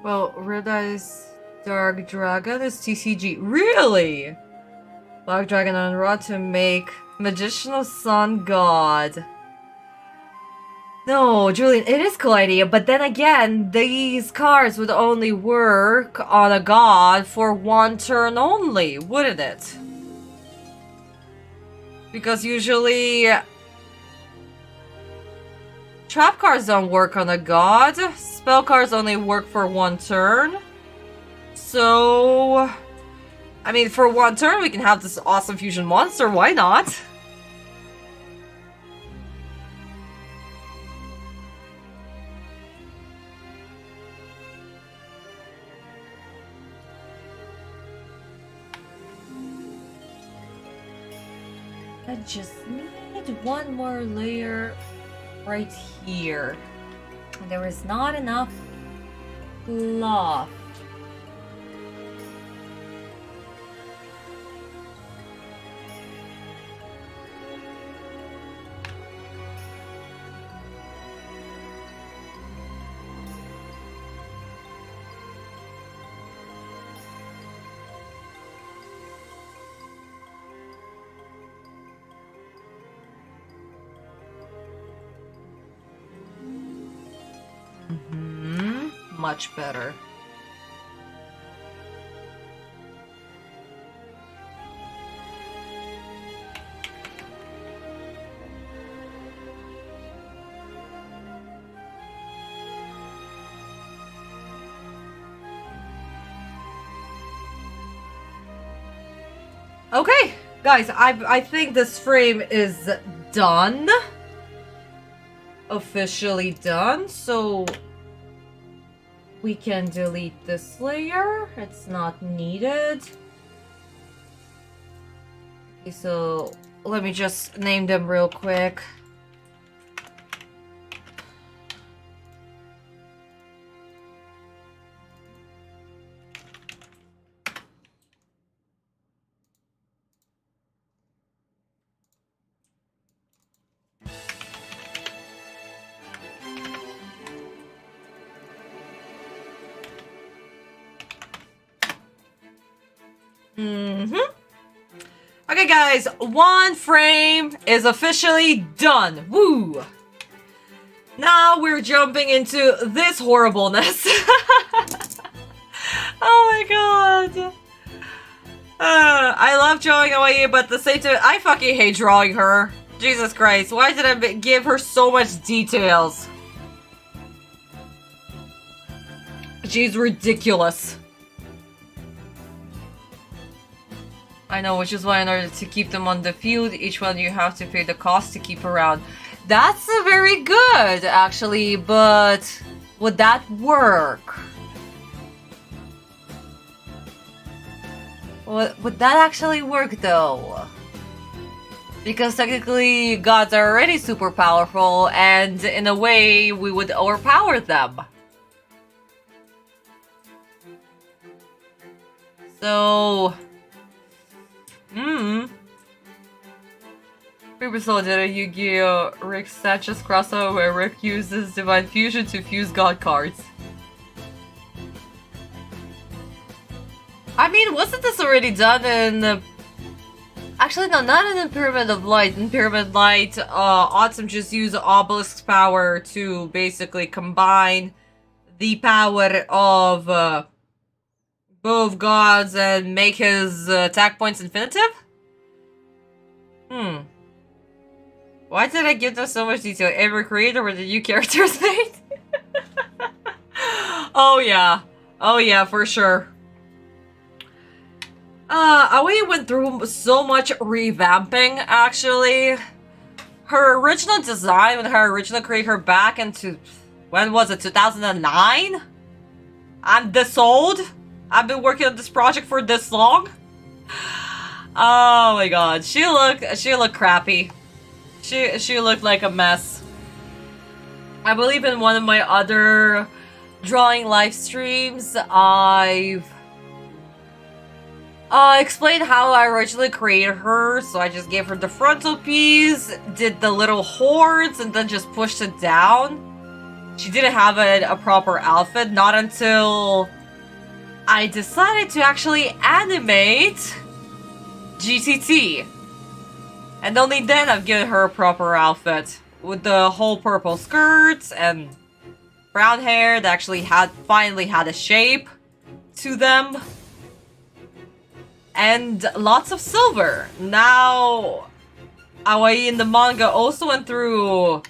S1: Well, Red Eyes Dark Dragon is TCG. Really? Black Dragon on Raw to make Magician of Sun God. No, Julian, it is a cool idea, but then again, these cards would only work on a god for one turn only, wouldn't it? Because usually trap cards don't work on a god. Spell cards only work for one turn. So, I mean, for one turn we can have this awesome fusion monster, why not? I just need one more layer right here. There is not enough cloth. Much better. Okay, guys, I think this frame is done. Officially done, so we can delete this layer. It's not needed. Okay, so let me just name them real quick. Okay, guys, one frame is officially done. Woo! Now we're jumping into this horribleness. Oh my god. I love drawing away, but at the same time, I fucking hate drawing her. Jesus Christ, why did I give her so much details? She's ridiculous. I know, which is why in order to keep them on the field, each one you have to pay the cost to keep around. That's very good, actually, but would that work? Would that actually work, though? Because technically, gods are already super powerful, and in a way, we would overpower them. So... People saw did a Yu-Gi-Oh! Rick Sanchez crossover where Rick uses Divine Fusion to fuse God cards. I mean, wasn't this already done in... Actually, no, not in Pyramid of Light. In Pyramid Light, Autumn just used Obelisk's power to basically combine the power of both gods and make his attack points infinitive? Why did I give them so much detail? Every creator where the new characters made? Oh yeah, for sure. Aoi went through so much revamping, actually. Her original design, when her originally created her back into... When was it? 2009? I'm this old? I've been working on this project for this long? Oh my god, she looked crappy. She looked like a mess. I believe in one of my other drawing live streams, I've explained how I originally created her. So I just gave her the frontal piece, did the little horns, and then just pushed it down. She didn't have a proper outfit, not until I decided to actually animate GTT. And only then I've given her a proper outfit. With the whole purple skirts and brown hair that actually finally had a shape to them. And lots of silver. Now, Aoi in the manga also went through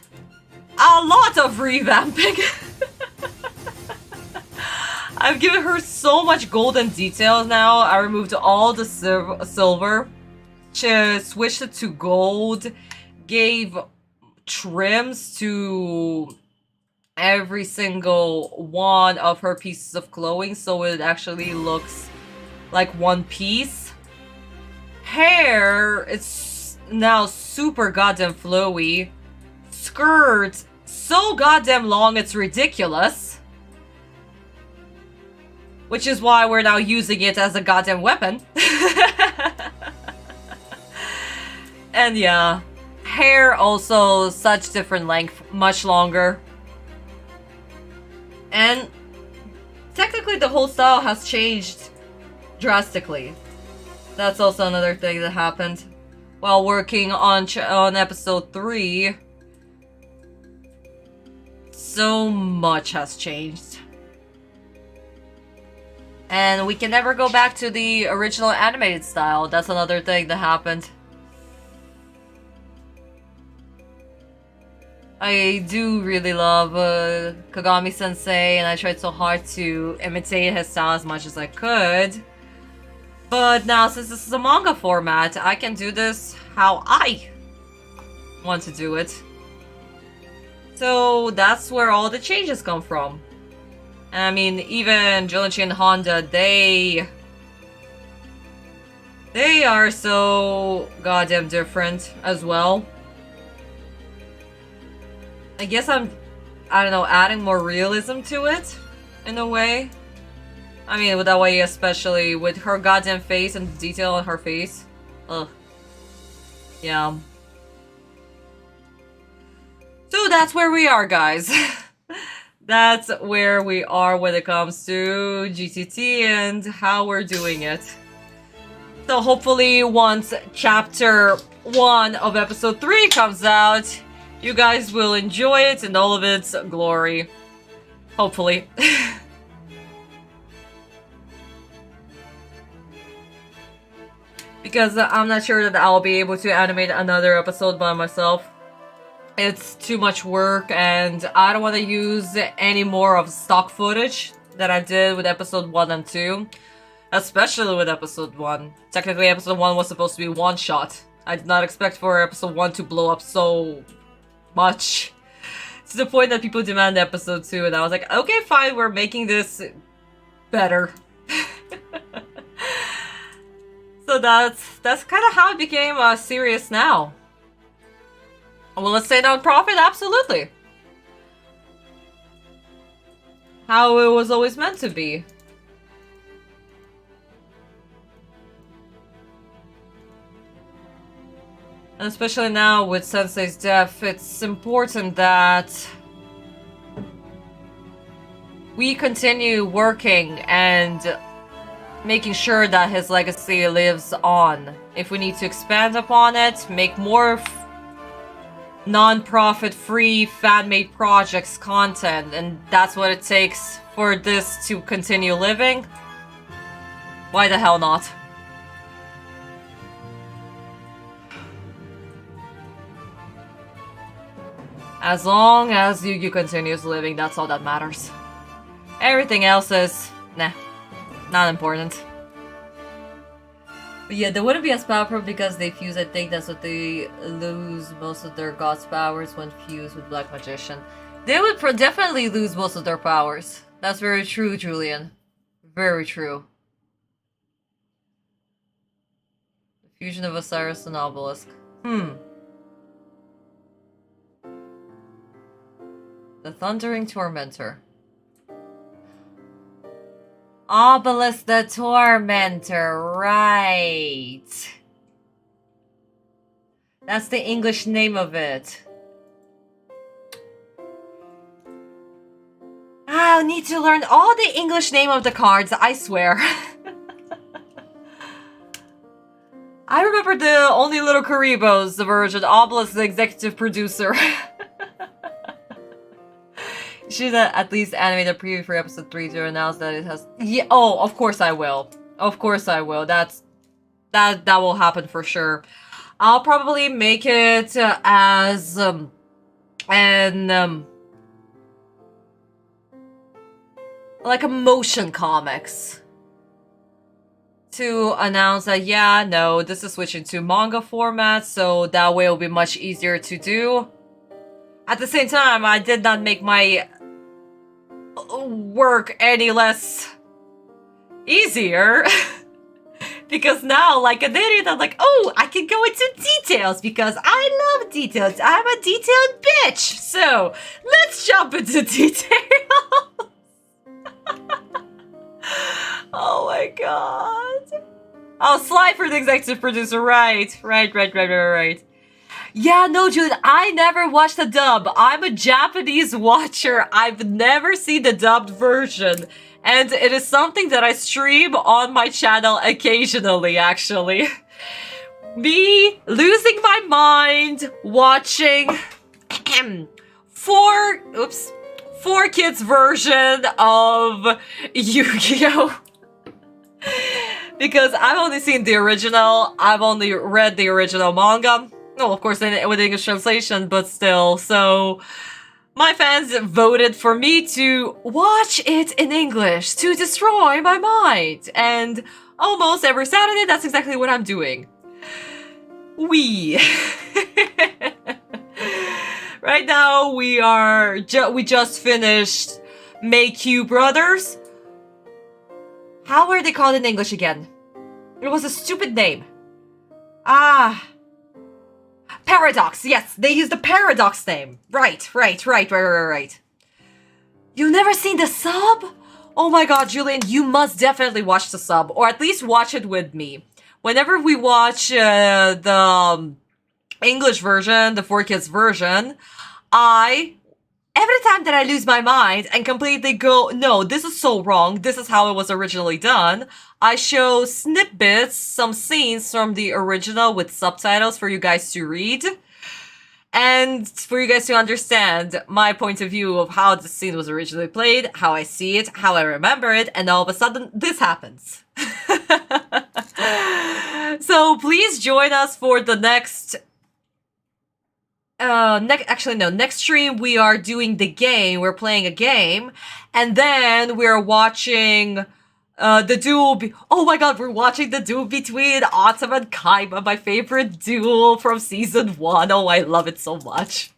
S1: a lot of revamping. I've given her so much golden details now. I removed all the silver, switched it to gold, gave trims to every single one of her pieces of clothing so it actually looks like one piece. Hair, it's now super goddamn flowy. Skirt, so goddamn long it's ridiculous. Which is why we're now using it as a goddamn weapon. And yeah, hair also such different length, much longer. And technically the whole style has changed drastically. That's also another thing that happened while working on episode 3. So much has changed. And we can never go back to the original animated style. That's another thing that happened. I do really love Kagami-sensei, and I tried so hard to imitate his style as much as I could. But now, since this is a manga format, I can do this how I want to do it. So that's where all the changes come from. I mean, even Junichi and Honda, they are so goddamn different as well. I guess I don't know, adding more realism to it, in a way. I mean, with that way, especially with her goddamn face and the detail on her face. Ugh. Yeah. So that's where we are, guys. That's where we are when it comes to GTT and how we're doing it. So hopefully once chapter 1 of episode 3 comes out, you guys will enjoy it in all of its glory. Hopefully. Because I'm not sure that I'll be able to animate another episode by myself. It's too much work, and I don't want to use any more of stock footage that I did with episode 1 and 2. Especially with episode 1. Technically, episode 1 was supposed to be one shot. I did not expect for episode 1 to blow up so much. To the point that people demand episode 2, and I was like, okay, fine, we're making this better. So that's kind of how it became serious now. Well, let's say non-profit, absolutely. How it was always meant to be. And especially now with Sensei's death, it's important that we continue working and making sure that his legacy lives on. If we need to expand upon it, make more non-profit free fan-made projects content, and that's what it takes for this to continue living, why the hell not? As long as Yu-Gi-Oh continues living, that's all that matters. Everything else is, nah, not important. But yeah, they wouldn't be as powerful because they fuse. I think that's what they lose most of their god's powers when fused with Black Magician. They would definitely lose most of their powers. That's very true, Julian. Very true. The fusion of Osiris and Obelisk. The Thundering Tormentor. Obelisk the Tormentor, right. That's the English name of it. I'll need to learn all the English name of the cards, I swear. I remember the Only Little Karibos, the version, Obelisk the executive producer. You should at least animate a preview for episode 3 to announce that it has... Yeah, oh, of course I will. Of course I will. That will happen for sure. I'll probably make it as like a motion comics to announce that, yeah, no, this is switching to manga format, so that way it'll be much easier to do. At the same time, I did not make my work any less easier. Because now, like an idiot, I'm like, oh, I can go into details because I love details. I'm a detailed bitch. So, let's jump into details. Oh my god. Oh, Sly for the executive producer. Right. Yeah, no, Julian, I never watched the dub. I'm a Japanese watcher. I've never seen the dubbed version. And it is something that I stream on my channel occasionally, actually. Me losing my mind watching 4Kids version of Yu-Gi-Oh! Because I've only seen the original. I've only read the original manga. No, of course, with English translation, but still. So, my fans voted for me to watch it in English to destroy my mind. And almost every Saturday, that's exactly what I'm doing. We right now, we just finished Make You Brothers. How were they called in English again? It was a stupid name. Paradox, yes, they used the Paradox name. Right. You've never seen the sub? Oh my god, Julian, you must definitely watch the sub, or at least watch it with me. Whenever we watch the English version, the 4Kids version, every time that I lose my mind and completely go, no, this is so wrong, this is how it was originally done, I show snippets, some scenes from the original with subtitles for you guys to read. And for you guys to understand my point of view of how the scene was originally played, how I see it, how I remember it, and all of a sudden, this happens. So please join us for the next... next stream we are doing the game. We're playing a game, and then we're watching the duel. Oh my god, we're watching the duel between Autumn and Kaima, my favorite duel from season 1. Oh, I love it so much.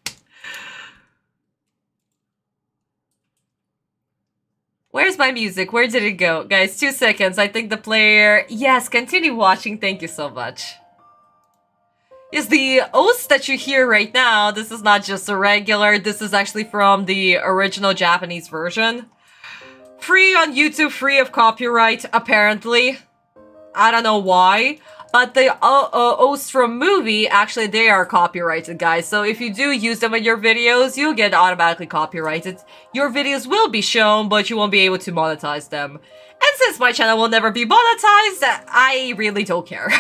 S1: Where's my music? Where did it go? Guys, 2 seconds. I think the player... Yes, continue watching. Thank you so much. Yes, the oaths that you hear right now, this is not just a regular. This is actually from the original Japanese version. Free on YouTube, free of copyright, apparently. I don't know why. But the oaths from movie, actually, they are copyrighted, guys. So if you do use them in your videos, you'll get automatically copyrighted. Your videos will be shown, but you won't be able to monetize them. And since my channel will never be monetized, I really don't care.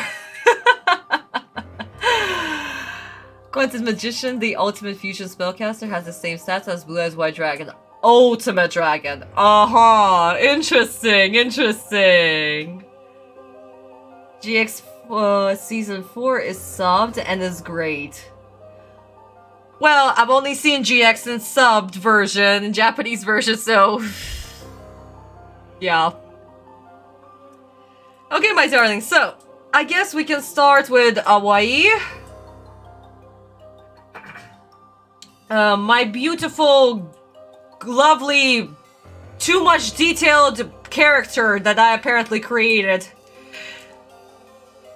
S1: Quentin Magician, the ultimate fusion spellcaster, has the same stats as Blue Eyes White Dragon. Ultimate Dragon. Interesting, interesting. GX Season 4 is subbed and is great. Well, I've only seen GX in subbed version, in Japanese version, so... yeah. Okay, my darling, so... I guess we can start with Hawaii. My beautiful, lovely, too much detailed character that I apparently created.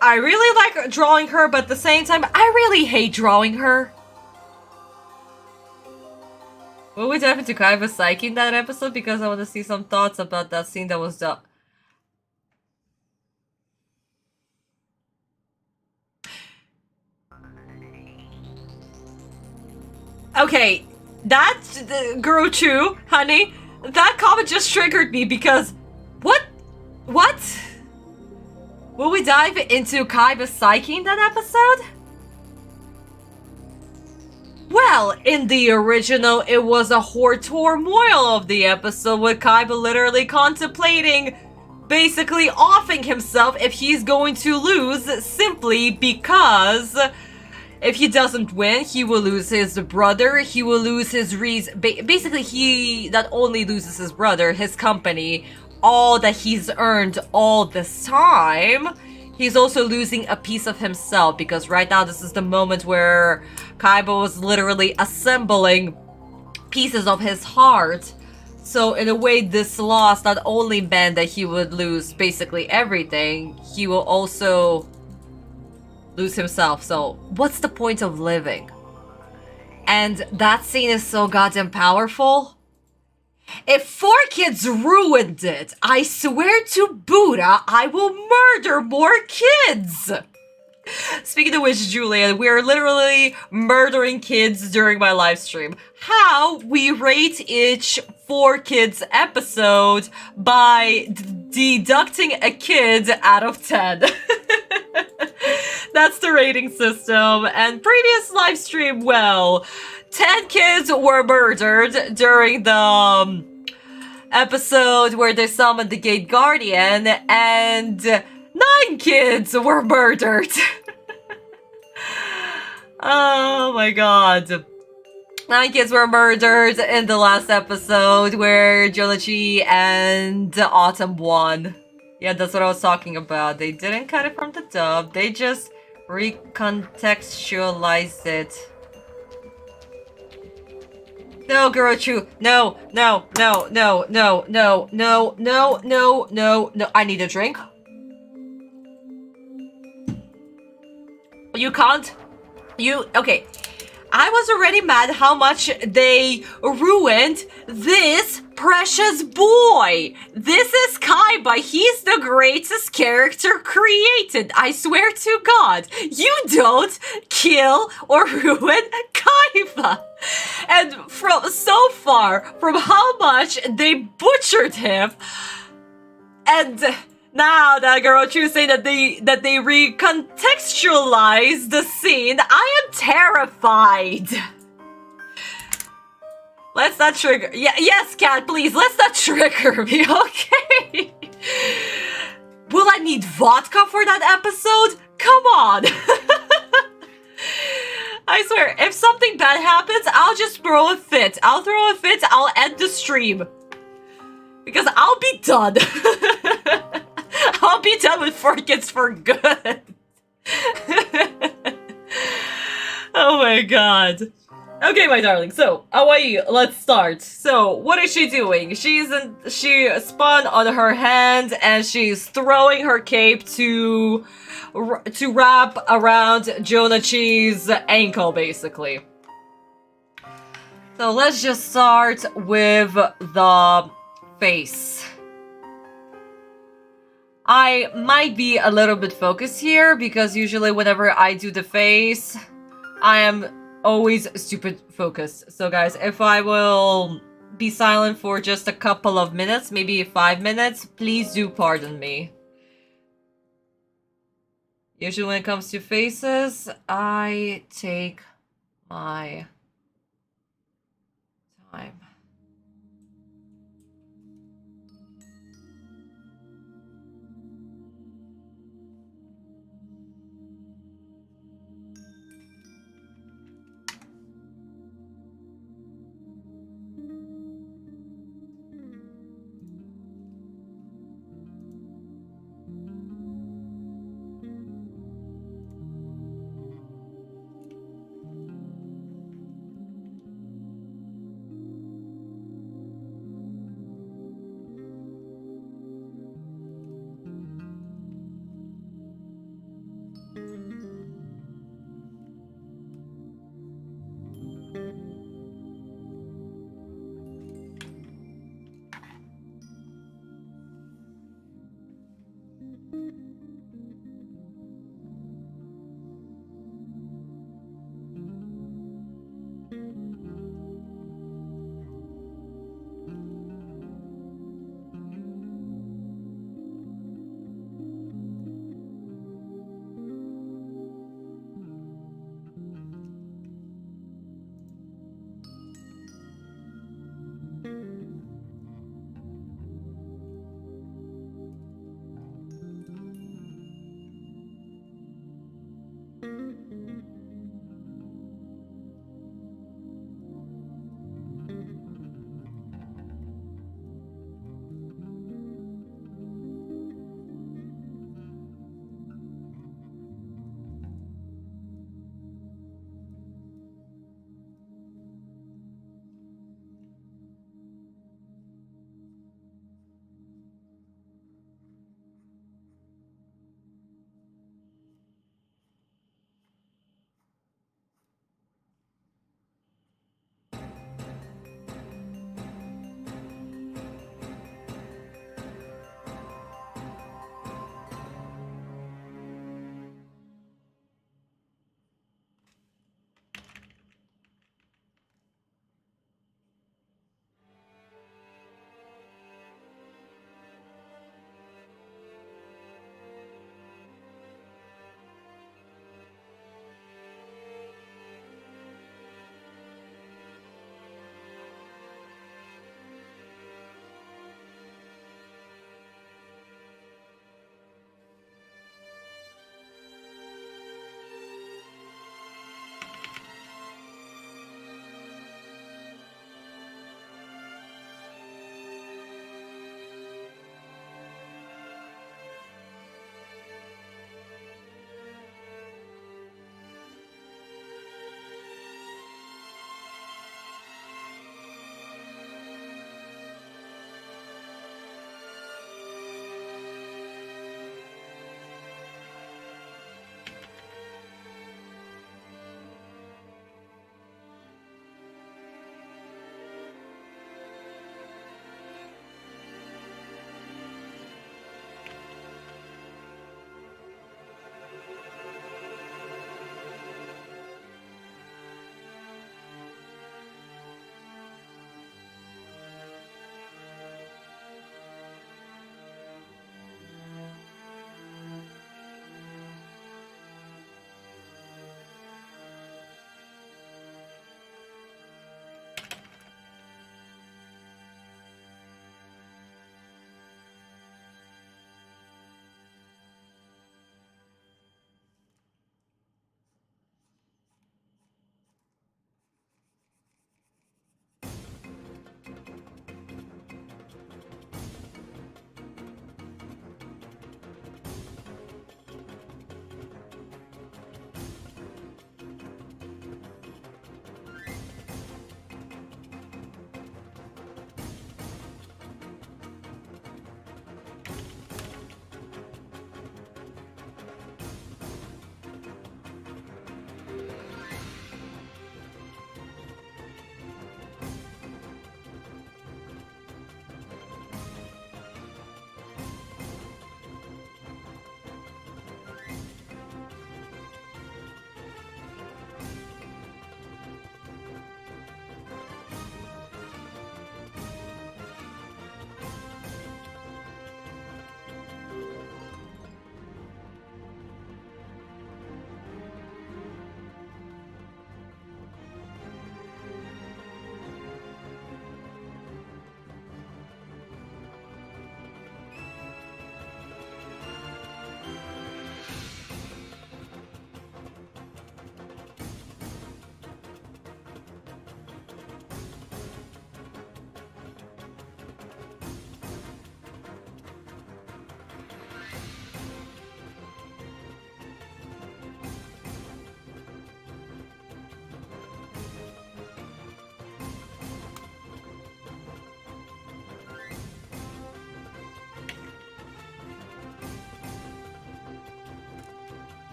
S1: I really like drawing her, but at the same time, I really hate drawing her. Will we dive into Kaiba's psyche in that episode? Because I want to see some thoughts about that scene that was done. Okay, that Guruchu, honey, that comment just triggered me because... What? What? Will we dive into Kaiba's psyche in that episode? Well, in the original, it was a whole turmoil of the episode with Kaiba literally contemplating basically offing himself if he's going to lose simply because if he doesn't win, he will lose his brother, he will lose his reason. Basically, he not only loses his brother, his company, all that he's earned all this time, he's also losing a piece of himself because right now this is the moment where Kaiba was literally assembling pieces of his heart. So in a way, this loss not only meant that he would lose basically everything, he will also lose himself. So what's the point of living? And that scene is so goddamn powerful. If 4Kids ruined it, I swear to Buddha, I will murder more kids! Speaking of which, Julia, we are literally murdering kids during my live stream. How we rate each 4Kids episode by deducting a kid out of 10. That's the rating system. And previous live stream, well, 10 kids were murdered during the episode where they summoned the Gate Guardian, and 9 kids were murdered. Oh my god. 9 kids were murdered in the last episode where Jolichi and Autumn won. Yeah, that's what I was talking about. They didn't cut it from the dub, they just recontextualized it. No, Guruchu. No, no, no, no, no, no, no, no, no, no, no. I need a drink. You can't. Okay. I was already mad how much they ruined this precious boy. This is Kaiba. He's the greatest character created. I swear to God, you don't kill or ruin Kaiba. And from so far, from how much they butchered him, and now that Guruchu saying that they recontextualized the scene, I am terrified. Let's not trigger. Yeah, yes, cat, please. Let's not trigger me, okay? Will I need vodka for that episode? Come on. I swear, if something bad happens, I'll just throw a fit. I'll throw a fit. I'll end the stream because I'll be done. I'll be done with 4Kids for good. Oh my god. Okay, my darling. So, Aoi, let's start. So, what is she doing? She spun on her hand and she's throwing her cape to wrap around Jonachi's ankle, basically. So let's just start with the face. I might be a little bit focused here because usually whenever I do the face, I am always stupid focused. So guys, if I will be silent for just a couple of minutes, maybe 5 minutes, please do pardon me. Usually when it comes to faces, I take my time.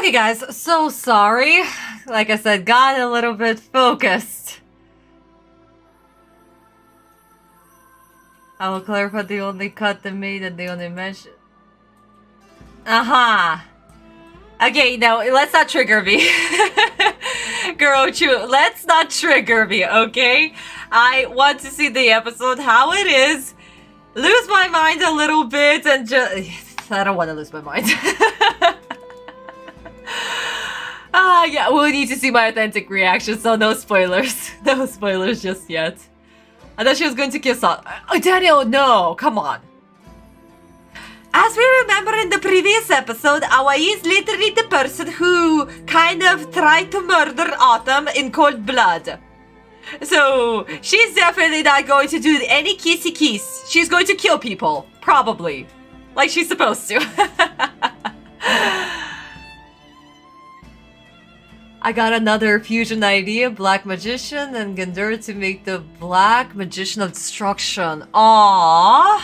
S1: Okay, guys, so sorry. Like I said, got a little bit focused. I will clarify the only cut they made and they only mentioned. Okay, no, let's not trigger me. Girl, let's not trigger me, okay? I want to see the episode how it is. Lose my mind a little bit and just... I don't want to lose my mind. Yeah, we'll need to see my authentic reaction, so no spoilers. No spoilers just yet. I thought she was going to kiss on... Oh, Daniel, no, come on. As we remember in the previous episode, Aoi is literally the person who kind of tried to murder Autumn in cold blood. So, she's definitely not going to do any kissy kiss. She's going to kill people. Probably. Like she's supposed to. I got another fusion idea. Black Magician and Gandur to make the Black Magician of Destruction. Aww.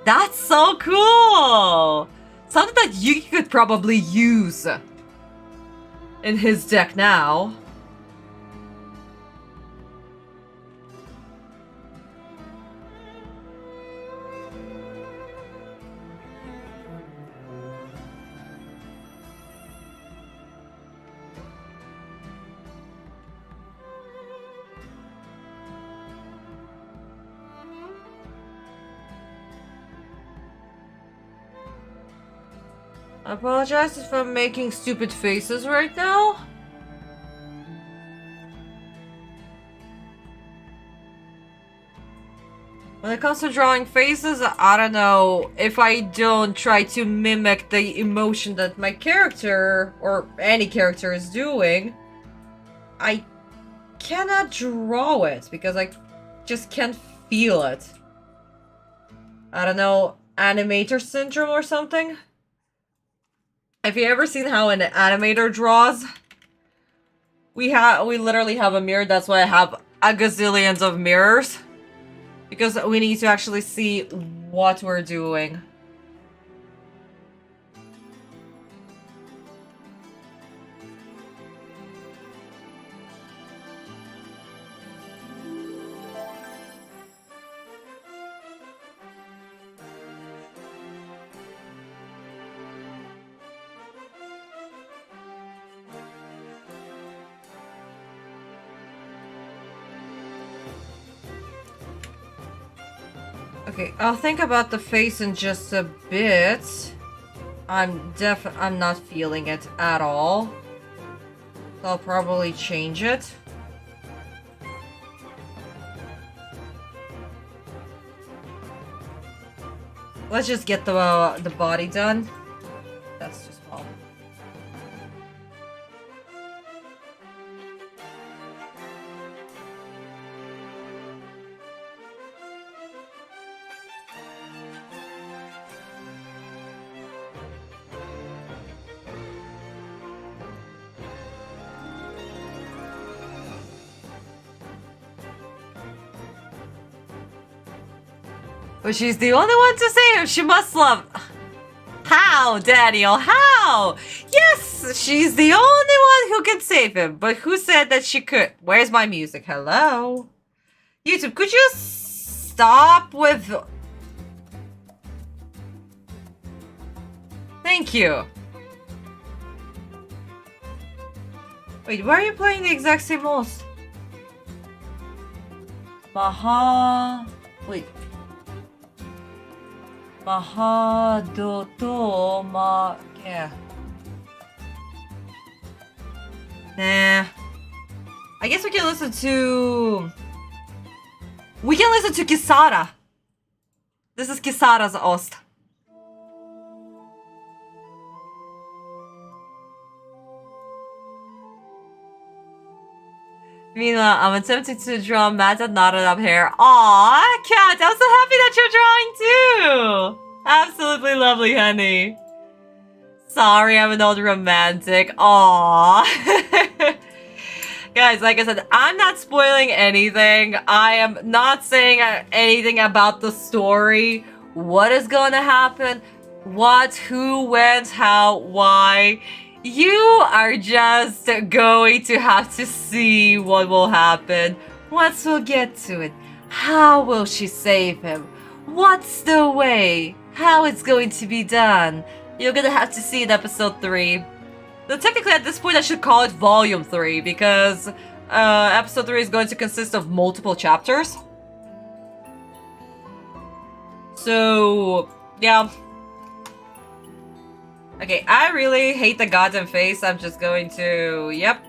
S1: That's so cool! Something that Yuki could probably use in his deck now. I apologize if I'm making stupid faces right now. When it comes to drawing faces, I don't know if I don't try to mimic the emotion that my character, or any character, is doing. I cannot draw it because I just can't feel it. I don't know, animator syndrome or something? Have you ever seen how an animator draws? We literally have a mirror. That's why I have a gazillions of mirrors. Because we need to actually see what we're doing. Okay, I'll think about the face in just a bit. I'm not feeling it at all. So I'll probably change it. Let's just get the body done. That's just all. But she's the only one to save him. She must love... How, Daniel? How? Yes, she's the only one who can save him. But who said that she could? Where's my music? Hello? YouTube, could you stop with... Thank you. Wait, why are you playing the exact same most? Wait. Yeah. Nah. I guess we can listen to... We can listen to Kisara. This is Kisara's Ost. Meanwhile, I'm attempting to draw Matt and knotted up hair. Aww, Kat, I'm so happy that you're drawing too! Absolutely lovely, honey. Sorry, I'm an old romantic. Aww. Guys, like I said, I'm not spoiling anything. I am not saying anything about the story. What is going to happen? What, who, when, how, why. You are just going to have to see what will happen once we'll get to it. How will she save him? What's the way? How it's going to be done? You're gonna have to see in episode 3. So technically at this point I should call it volume 3 because episode 3 is going to consist of multiple chapters. So, yeah. Okay, I really hate the goddamn face. I'm just going to... Yep.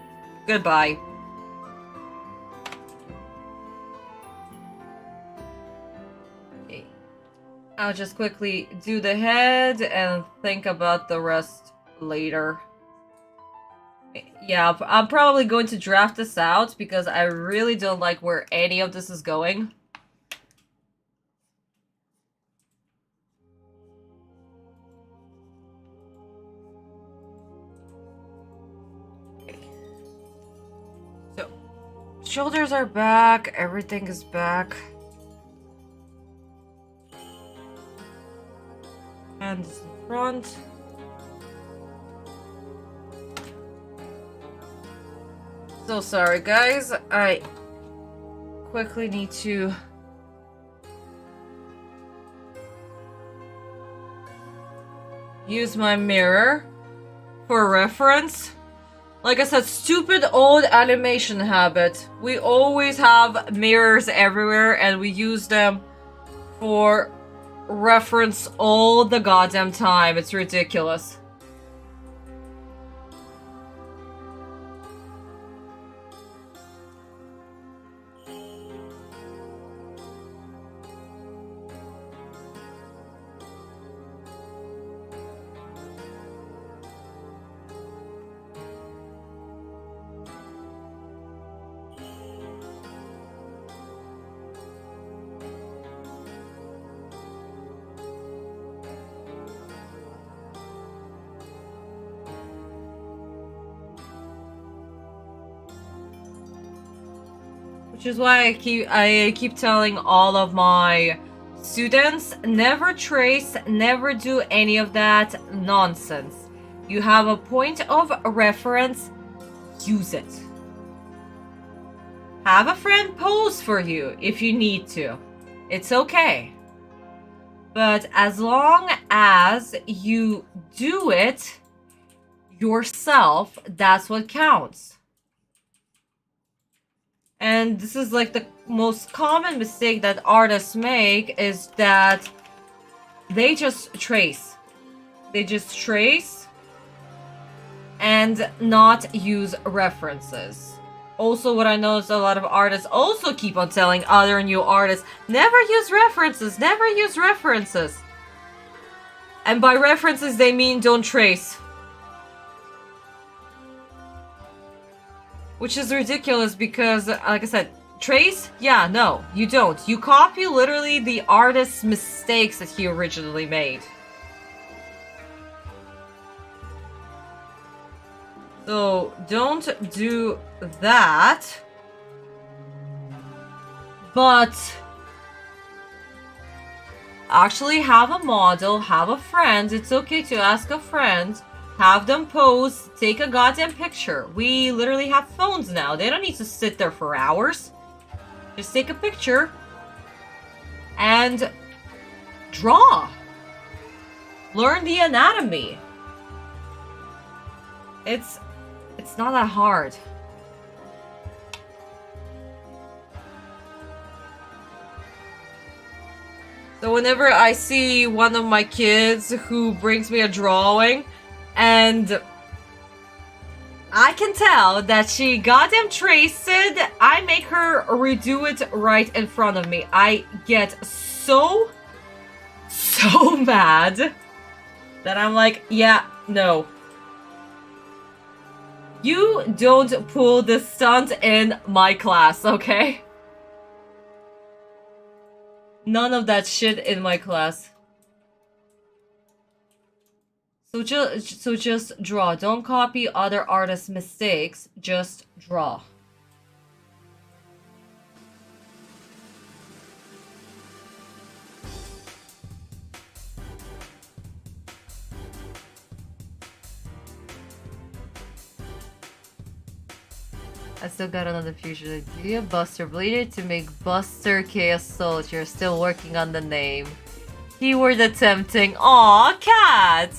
S1: Goodbye. Okay. I'll just quickly do the head and think about the rest later. Yeah, I'm probably going to draft this out because I really don't like where any of this is going. So, shoulders are back, everything is back. And front. So sorry guys, I quickly need to use my mirror for reference. Like I said, stupid old animation habit. We always have mirrors everywhere and we use them for reference all the goddamn time. It's ridiculous. Which is why I keep telling all of my students, never trace, never do any of that nonsense. You have a point of reference, use it. Have a friend pose for you if you need to. It's okay. But as long as you do it yourself, that's what counts. And this is like the most common mistake that artists make is that they just trace. They just trace and not use references. Also, what I know is a lot of artists also keep on telling other new artists, never use references, never use references. And by references, they mean don't trace. Which is ridiculous because, like I said, trace? Yeah, no, you don't. You copy literally the artist's mistakes that he originally made. So, don't do that. But actually have a model, have a friend. It's okay to ask a friend. Have them pose, take a goddamn picture. We literally have phones now. They don't need to sit there for hours. Just take a picture and draw. Learn the anatomy. It's not that hard. So whenever I see one of my kids who brings me a drawing, and I can tell that she goddamn traced it, I make her redo it right in front of me. I get so mad that I'm like, yeah, no. You don't pull this stunt in my class, okay? None of that shit in my class. So just draw. Don't copy other artists' mistakes. Just draw. I still got another future idea. Buster Bleeder to make Buster Chaos Soldier. Still working on the name. Keyword attempting. Aw, Cat!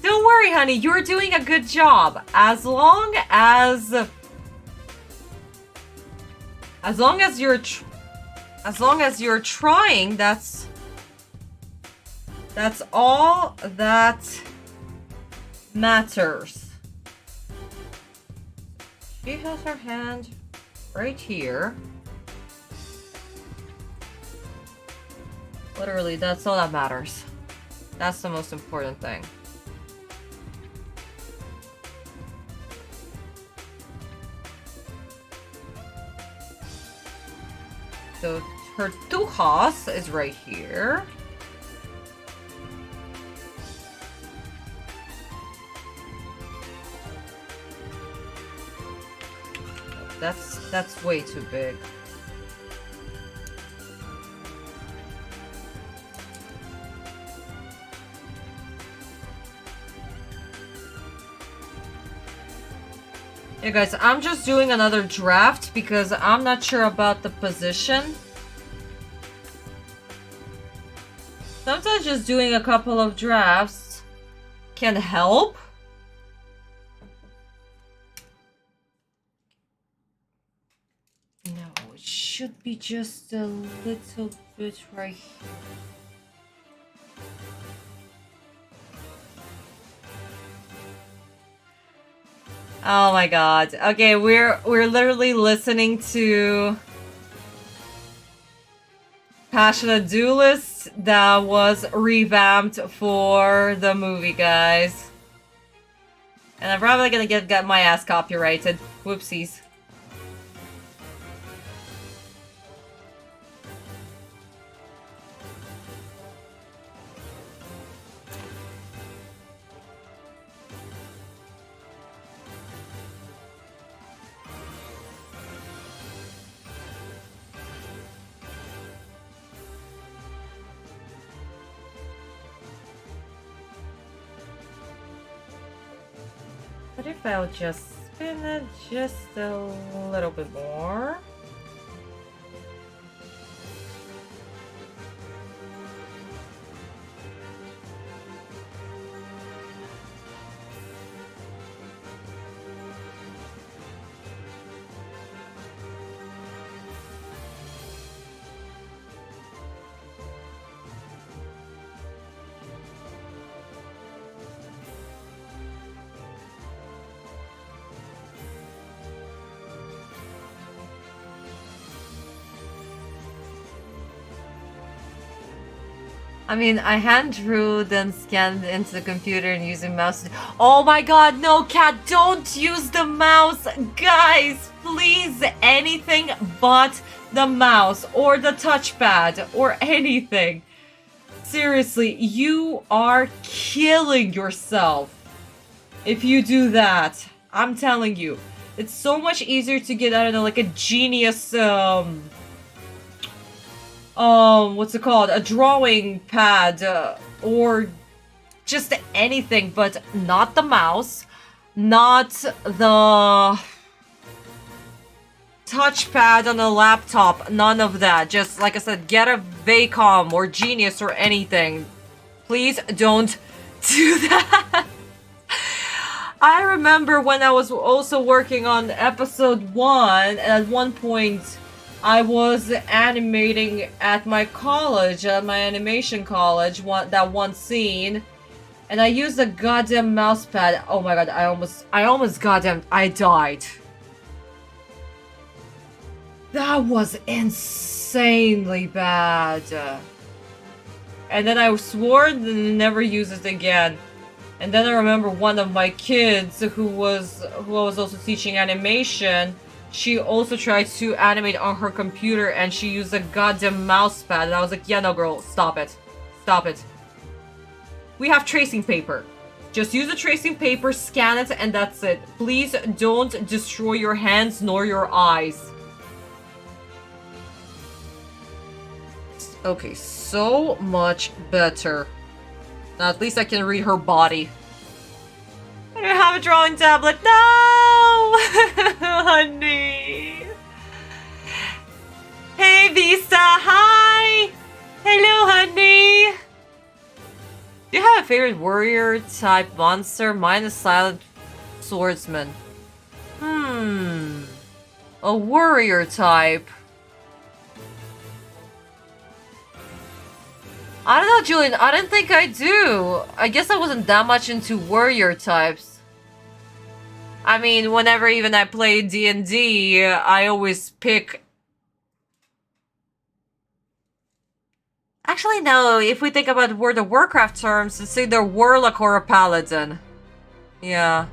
S1: Don't worry, honey. You're doing a good job. As long as you're trying, that's all that matters. She has her hand right here. Literally, that's all that matters. That's the most important thing. So her Tuhas is right here. That's way too big. Yeah, guys, I'm just doing another draft because I'm not sure about the position. Sometimes just doing a couple of drafts can help. No, it should be just a little bit right here. Oh my god. Okay, we're literally listening to Passionate Duelist that was revamped for the movie, guys. And I'm probably gonna get my ass copyrighted. Whoopsies. What if I'll just spin it just a little bit more? I mean, I hand drew, then scanned into the computer and using mouse. Oh my god, no, Cat, don't use the mouse! Guys, please, anything but the mouse or the touchpad or anything. Seriously, you are killing yourself if you do that. I'm telling you. It's so much easier to get, I don't know, like a genius, what's it called? A drawing pad, or just anything, but not the mouse, not the touchpad on a laptop, none of that. Just, like I said, get a Vacom or Genius or anything. Please don't do that. I remember when I was also working on episode 1, and at one point I was animating at my college, at my animation college, that one scene, and I used a goddamn mouse pad. Oh my god, I almost goddamn, I died. That was insanely bad. And then I swore to never use it again. And then I remember one of my kids who I was also teaching animation, she also tried to animate on her computer and she used a goddamn mouse pad. And I was like, yeah, no, girl, stop it. Stop it. We have tracing paper. Just use the tracing paper, scan it, and that's it. Please don't destroy your hands nor your eyes. Okay, so much better. Now at least I can read her body. I don't have a drawing tablet. No! honey. Hey, Vista. Hi. Hello, honey. Do you have a favorite warrior type monster? Mine is Silent Swordsman. A warrior type. I don't know, Julian. I don't think I do. I guess I wasn't that much into warrior types. I mean, whenever even I play D&D, I always pick... Actually, no. If we think about World of Warcraft terms, it's either Warlock or a Paladin. Yeah.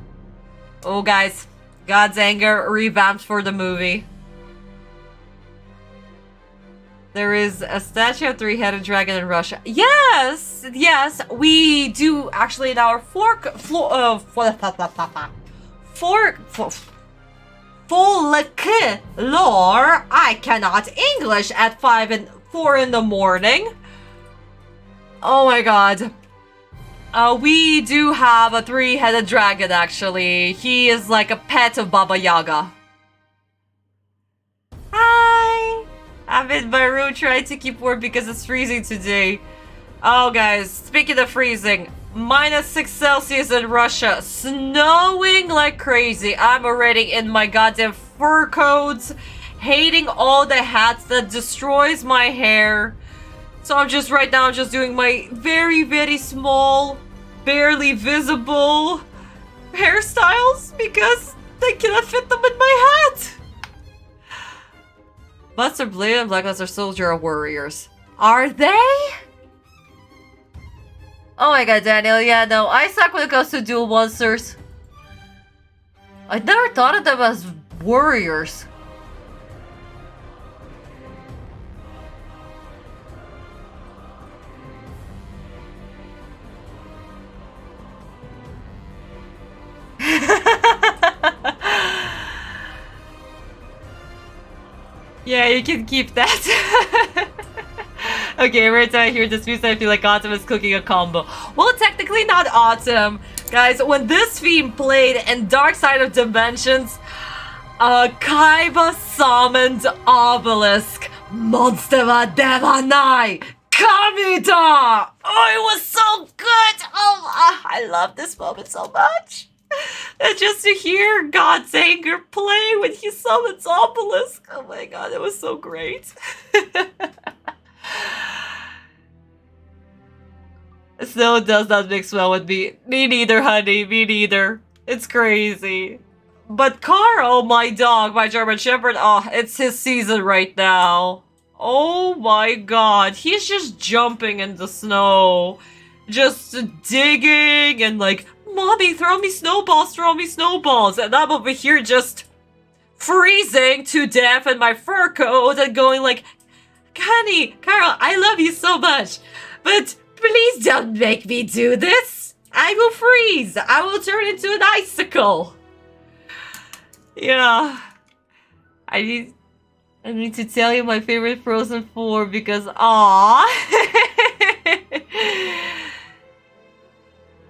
S1: Oh, guys. God's Anger revamped for the movie. There is a statue of three-headed dragon in Russia. Yes! Yes, we do actually in our folklore lore. I cannot English at 4 in the morning. Oh my god. We do have a three-headed dragon, actually. He is like a pet of Baba Yaga. Hi! I'm in my room trying to keep warm because it's freezing today. Oh, guys, speaking of freezing, -6 Celsius in Russia. Snowing like crazy. I'm already in my goddamn fur coats, hating all the hats that destroys my hair. So I'm just right now, I'm just doing my very, very small, barely visible hairstyles because they cannot fit them in my hat. Buster Blade and Blackluster Soldier are warriors. Are they? Oh my god, Daniel, yeah, no, I suck when it comes to dual monsters. I never thought of them as warriors. Yeah, you can keep that. Okay, every time I hear this music, I feel like Autumn is cooking a combo. Well, technically not Autumn. Guys, when this theme played in Dark Side of Dimensions, Kaiba summoned Obelisk. Monster wa devanai! Kamida! Oh, it was so good! Oh, I love this moment so much. And just to hear God's Anger play when he summons Obelisk. Oh my god, it was so great. Snow does not mix well with me. Me neither, honey. Me neither. It's crazy. But Carl, my dog, my German Shepherd, oh, it's his season right now. Oh my god. He's just jumping in the snow. Just digging and like, Mommy, throw me snowballs, throw me snowballs. And I'm over here just freezing to death in my fur coat and going like, Honey, Carl, I love you so much. But please don't make me do this. I will freeze. I will turn into an icicle. Yeah. I need to tell you my favorite Frozen 4 because, aww.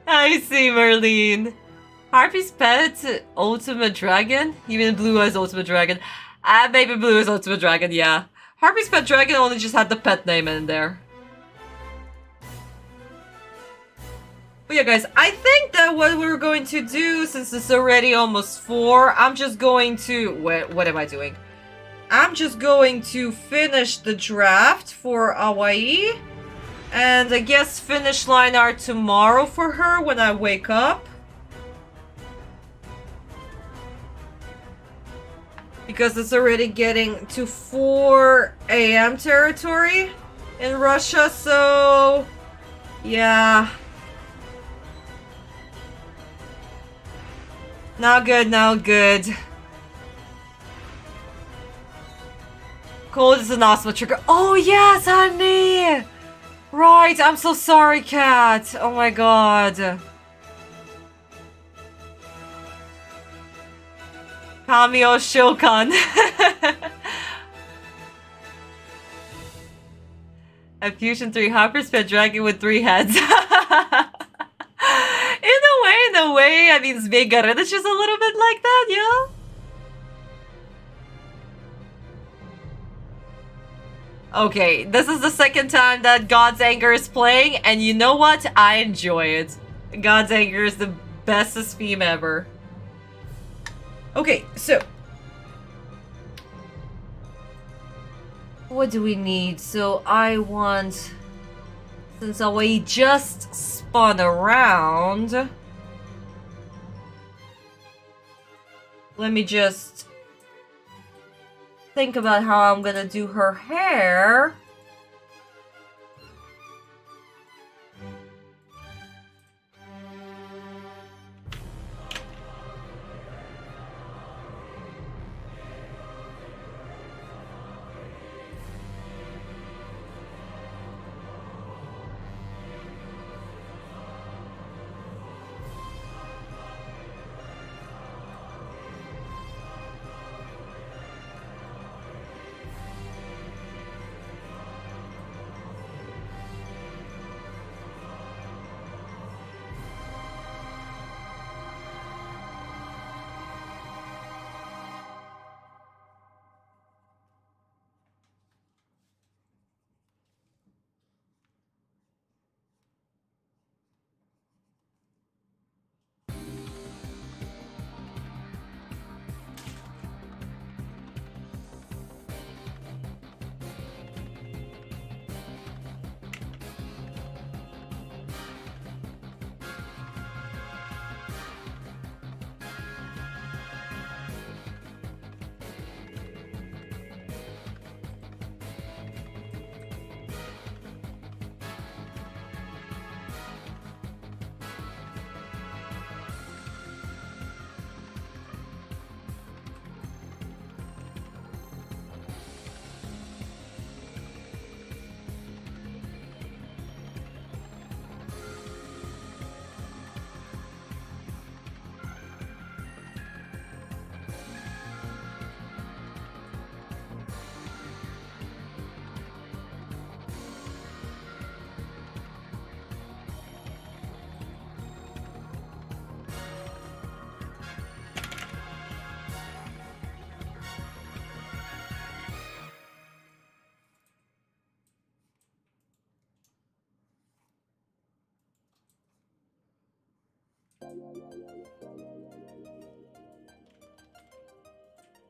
S1: I see, Merlene. Harpy's pet, Ultimate Dragon? You mean Blue Eyes Ultimate Dragon? Maybe Blue Eyes Ultimate Dragon, yeah. Harpy's pet dragon only just had the pet name in there. But yeah, guys, I think that what we're going to do, since it's already almost 4, I'm just going to... What am I doing? I'm just going to finish the draft for Hawaii. And I guess finish line art tomorrow for her when I wake up. Because it's already getting to 4 AM territory in Russia, so... Yeah. Not good, not good. Cold is an asthma trigger. Oh yes, honey! Right, I'm so sorry, Cat. Oh my god. Kamio Shokan. A Fusion 3 Hoppers pet dragon with 3 heads. In a way, I mean, Zmegarin is just a little bit like that, yeah? Okay, this is the second time that God's Anger is playing, and you know what? I enjoy it. God's Anger is the bestest theme ever. Okay, so what do we need? So I want, since we just spun around, let me just think about how I'm gonna do her hair.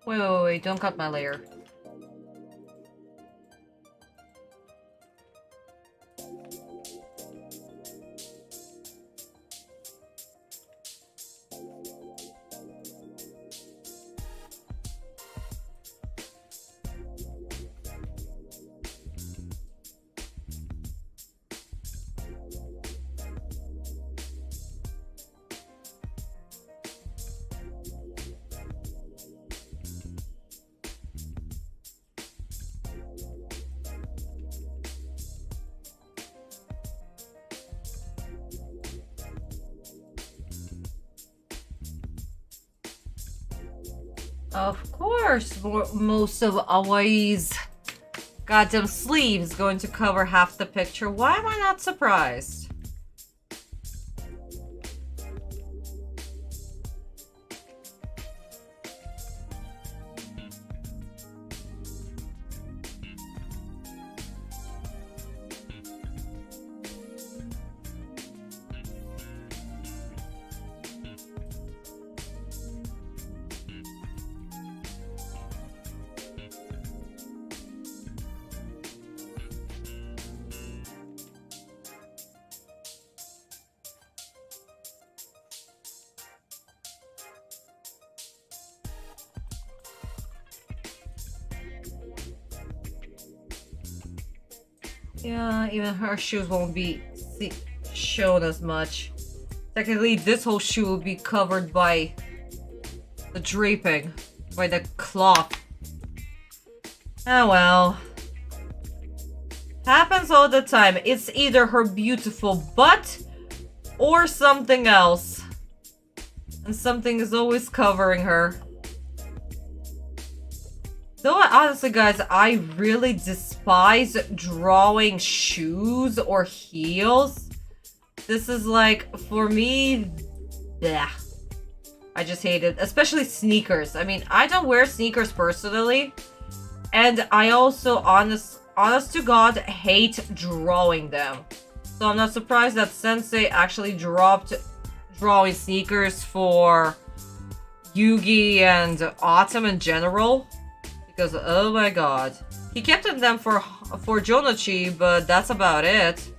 S1: Wait, don't cut my layer. Of course, most of Awai's goddamn sleeve is going to cover half the picture. Why am I not surprised? Yeah, even her shoes won't be shown as much. Technically, this whole shoe will be covered by the draping, by the cloth. Oh well. Happens all the time. It's either her beautiful butt or something else. And something is always covering her. Though, honestly, guys, I really despise drawing shoes or heels. This is like, for me, bleh. I just hate it. Especially sneakers. I mean, I don't wear sneakers personally. And I also, honest to God, hate drawing them. So I'm not surprised that Sensei actually dropped drawing sneakers for Yugi and Autumn in general. Because, oh my god. He kept them for Jonochi, but that's about it.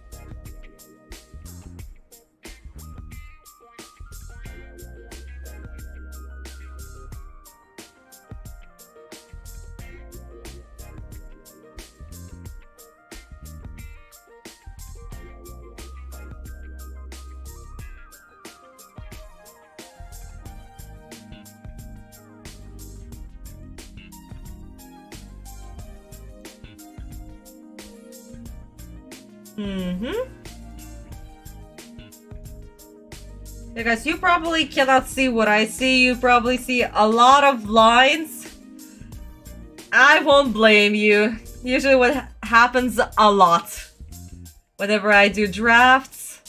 S1: Yeah, guys, you probably cannot see what I see. You probably see a lot of lines. I won't blame you. Usually what happens a lot whenever I do drafts.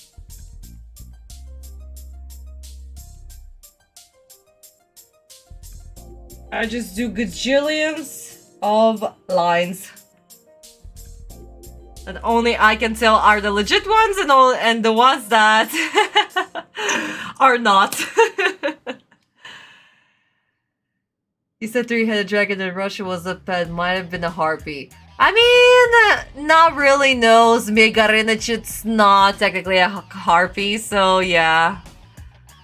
S1: I just do gajillions of lines. And only I can tell are the legit ones and the ones that are not. You said three-headed dragon in Russia was a pet, might have been a harpy. I mean, not really knows. Megarinich, it's not technically a harpy, so yeah.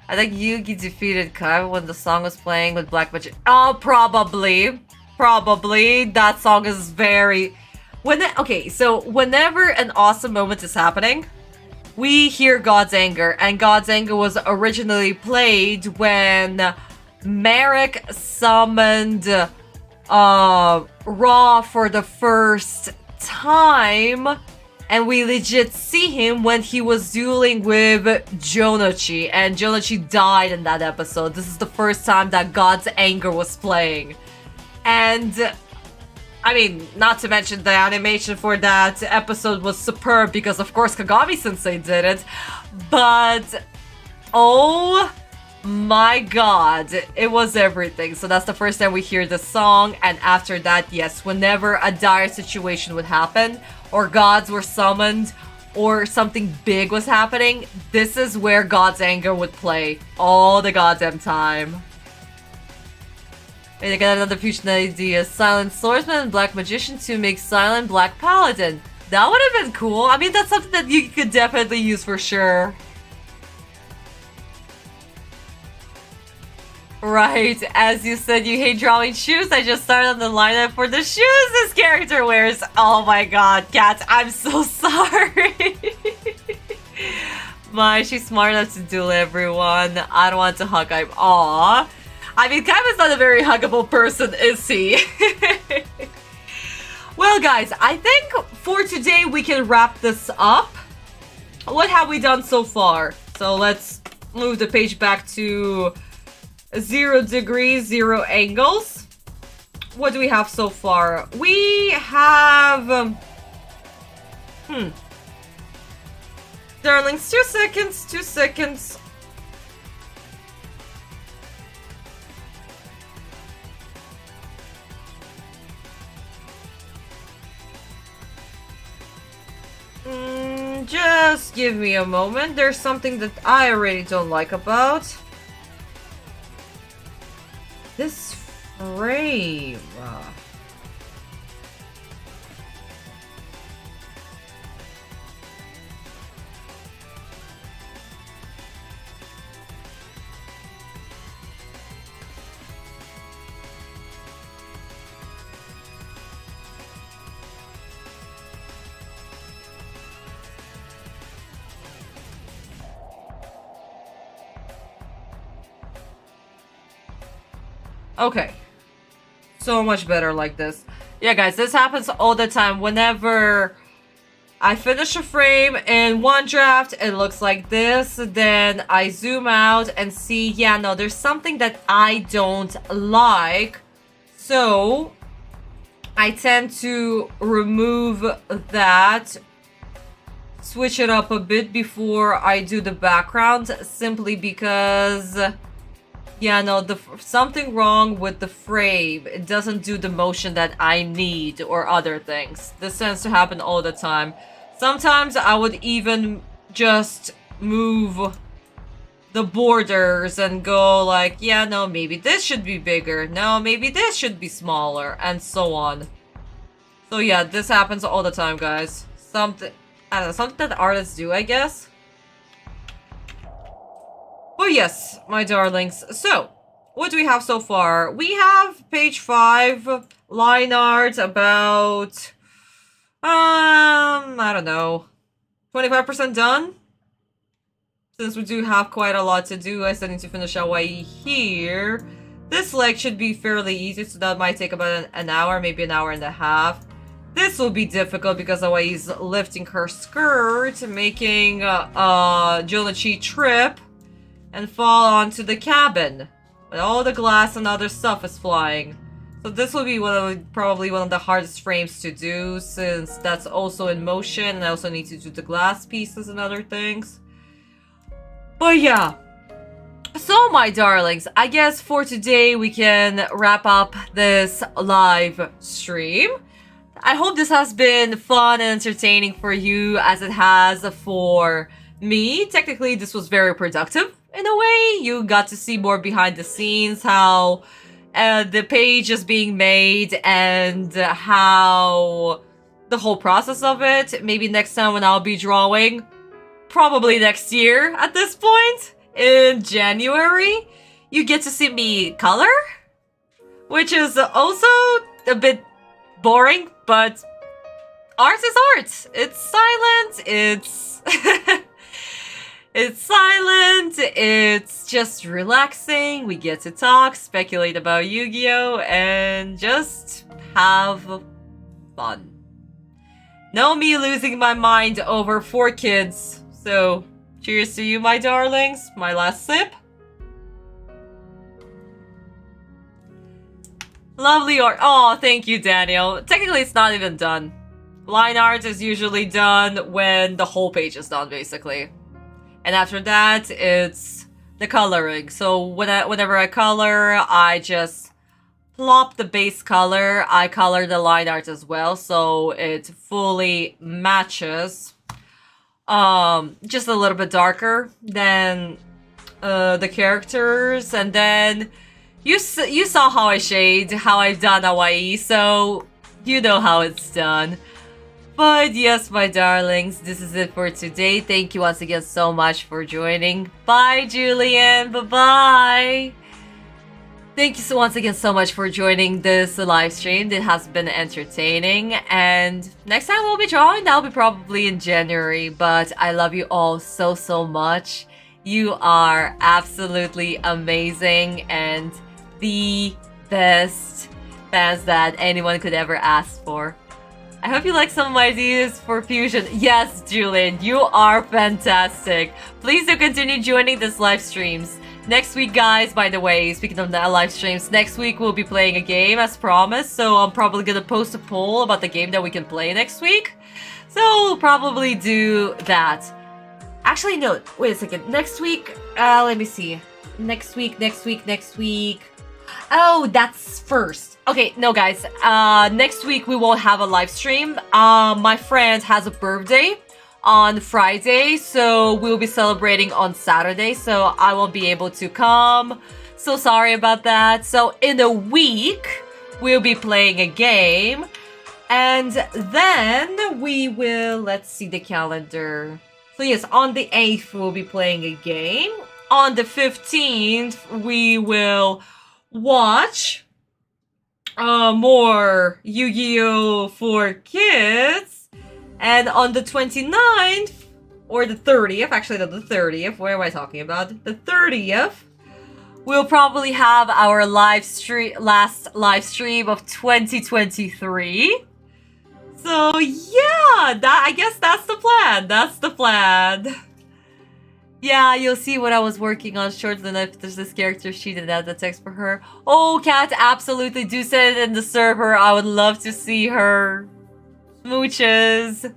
S1: I think Yugi defeated Kai when the song was playing with Black Magic. Oh, probably. Probably. That song is very... Okay, so whenever an awesome moment is happening, we hear God's Anger, and God's Anger was originally played when Merrick summoned Raw for the first time, and we legit see him when he was dueling with Jonochi, and Jonochi died in that episode. This is the first time that God's Anger was playing. And... I mean, not to mention the animation for that episode was superb because of course Kagami-sensei did it, but oh my god, it was everything. So that's the first time we hear the song, and after that, yes, whenever a dire situation would happen, or gods were summoned, or something big was happening, this is where God's Anger would play all the goddamn time. They got another fusion idea. Silent Swordsman and Black Magician to make Silent Black Paladin. That would have been cool. I mean, that's something that you could definitely use for sure. Right, as you said you hate drawing shoes, I just started on the lineup for the shoes this character wears. Oh my god, Kat, I'm so sorry. She's smart enough to duel everyone. I don't want to hug him. Aww. I mean, Kaiba's not a very huggable person, is he? Well, guys, I think for today we can wrap this up. What have we done so far? So let's move the page back to 0 degrees, 0 angles. What do we have so far? We have... Darlings, 2 seconds, 2 seconds. Just give me a moment. There's something that I already don't like about this frame. Okay. So much better like this. Yeah, guys, this happens all the time. Whenever I finish a frame in one draft, it looks like this. Then I zoom out and see, yeah, no, there's something that I don't like. So I tend to remove that, switch it up a bit before I do the background, simply because... Yeah, no, something wrong with the frame. It doesn't do the motion that I need or other things. This tends to happen all the time. Sometimes I would even just move the borders and go like, yeah, no, maybe this should be bigger. No, maybe this should be smaller, and so on. So yeah, this happens all the time, guys. Something, I don't know, something that artists do, I guess. Oh yes, my darlings. So, what do we have so far? We have page 5, line art about, I don't know, 25% done? Since we do have quite a lot to do, I still need to finish Hawaii here. This leg should be fairly easy, so that might take about an hour, maybe an hour and a half. This will be difficult because Hawaii's lifting her skirt, making Jonichi trip and fall onto the cabin. But all the glass and other stuff is flying. So this will be probably one of the hardest frames to do, since that's also in motion, and I also need to do the glass pieces and other things. But yeah. So my darlings, I guess for today we can wrap up this live stream. I hope this has been fun and entertaining for you as it has for me. Technically, this was very productive. In a way, you got to see more behind the scenes, how the page is being made and how the whole process of it. Maybe next time when I'll be drawing, probably next year at this point, in January, you get to see me color, which is also a bit boring, but art is art. It's silent, it's... It's silent, it's just relaxing, we get to talk, speculate about Yu-Gi-Oh! And just have fun. No me losing my mind over 4 kids. So, cheers to you, my darlings. My last sip. Lovely art. Oh, thank you, Daniel. Technically, it's not even done. Line art is usually done when the whole page is done, basically. And after that, it's the coloring. So whenever I color, I just plop the base color. I color the line art as well, so it fully matches. Just a little bit darker than the characters. And then you saw how I shade, how I've done Hawaii, so you know how it's done. But yes, my darlings, this is it for today. Thank you once again so much for joining. Bye, Julian. Bye-bye. Thank you once again so much for joining this live stream. It has been entertaining. And next time we'll be drawing, that'll be probably in January. But I love you all so, so much. You are absolutely amazing and the best fans that anyone could ever ask for. I hope you like some of my ideas for fusion. Yes, Julian, you are fantastic. Please do continue joining this live streams. Next week, guys, by the way, speaking of the live streams, next week we'll be playing a game as promised. So I'm probably going to post a poll about the game that we can play next week. So we'll probably do that. Actually, no, wait a second. Next week, let me see. Next week. Oh, that's first. Okay, no guys, next week we won't have a live stream. My friend has a birthday on Friday, so we'll be celebrating on Saturday, so I won't be able to come. So sorry about that. So in a week, we'll be playing a game, and then we will, let's see the calendar. So yes, on the 8th, we'll be playing a game. On the 15th, we will watch more Yu-Gi-Oh! For kids. And on the 29th, or the 30th, actually the 30th, what am I talking about? The 30th, we'll probably have our last live stream of 2023. So yeah, I guess that's the plan. Yeah, you'll see what I was working on shortly enough. There's this character sheet and add the text for her. Oh, Kat, absolutely. Do send it in the server. I would love to see her. Smooches.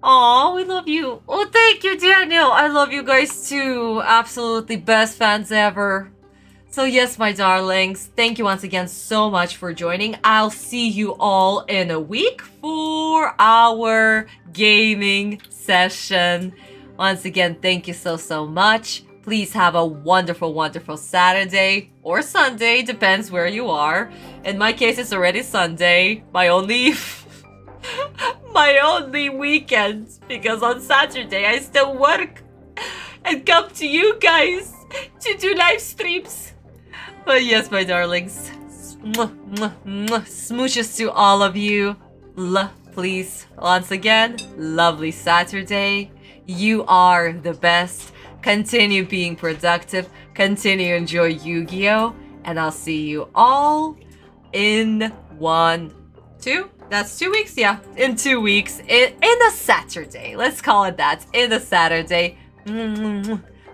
S1: Aw, we love you. Oh, thank you, Daniel. I love you guys too. Absolutely best fans ever. So yes, my darlings, thank you once again so much for joining. I'll see you all in a week for our gaming session. Once again, thank you so much. Please have a wonderful, wonderful Saturday or Sunday, depends where you are. In my case, it's already Sunday. My only weekend, because on Saturday I still work and come to you guys to do live streams. But yes, my darlings, smooches to all of you. Please, once again, lovely Saturday. You are the best. Continue being productive. Continue enjoy Yu-Gi-Oh! And I'll see you all in 2 weeks? Yeah, in 2 weeks. In a Saturday. Let's call it that. In a Saturday.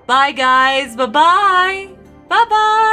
S1: Bye, guys. Bye-bye. Bye-bye.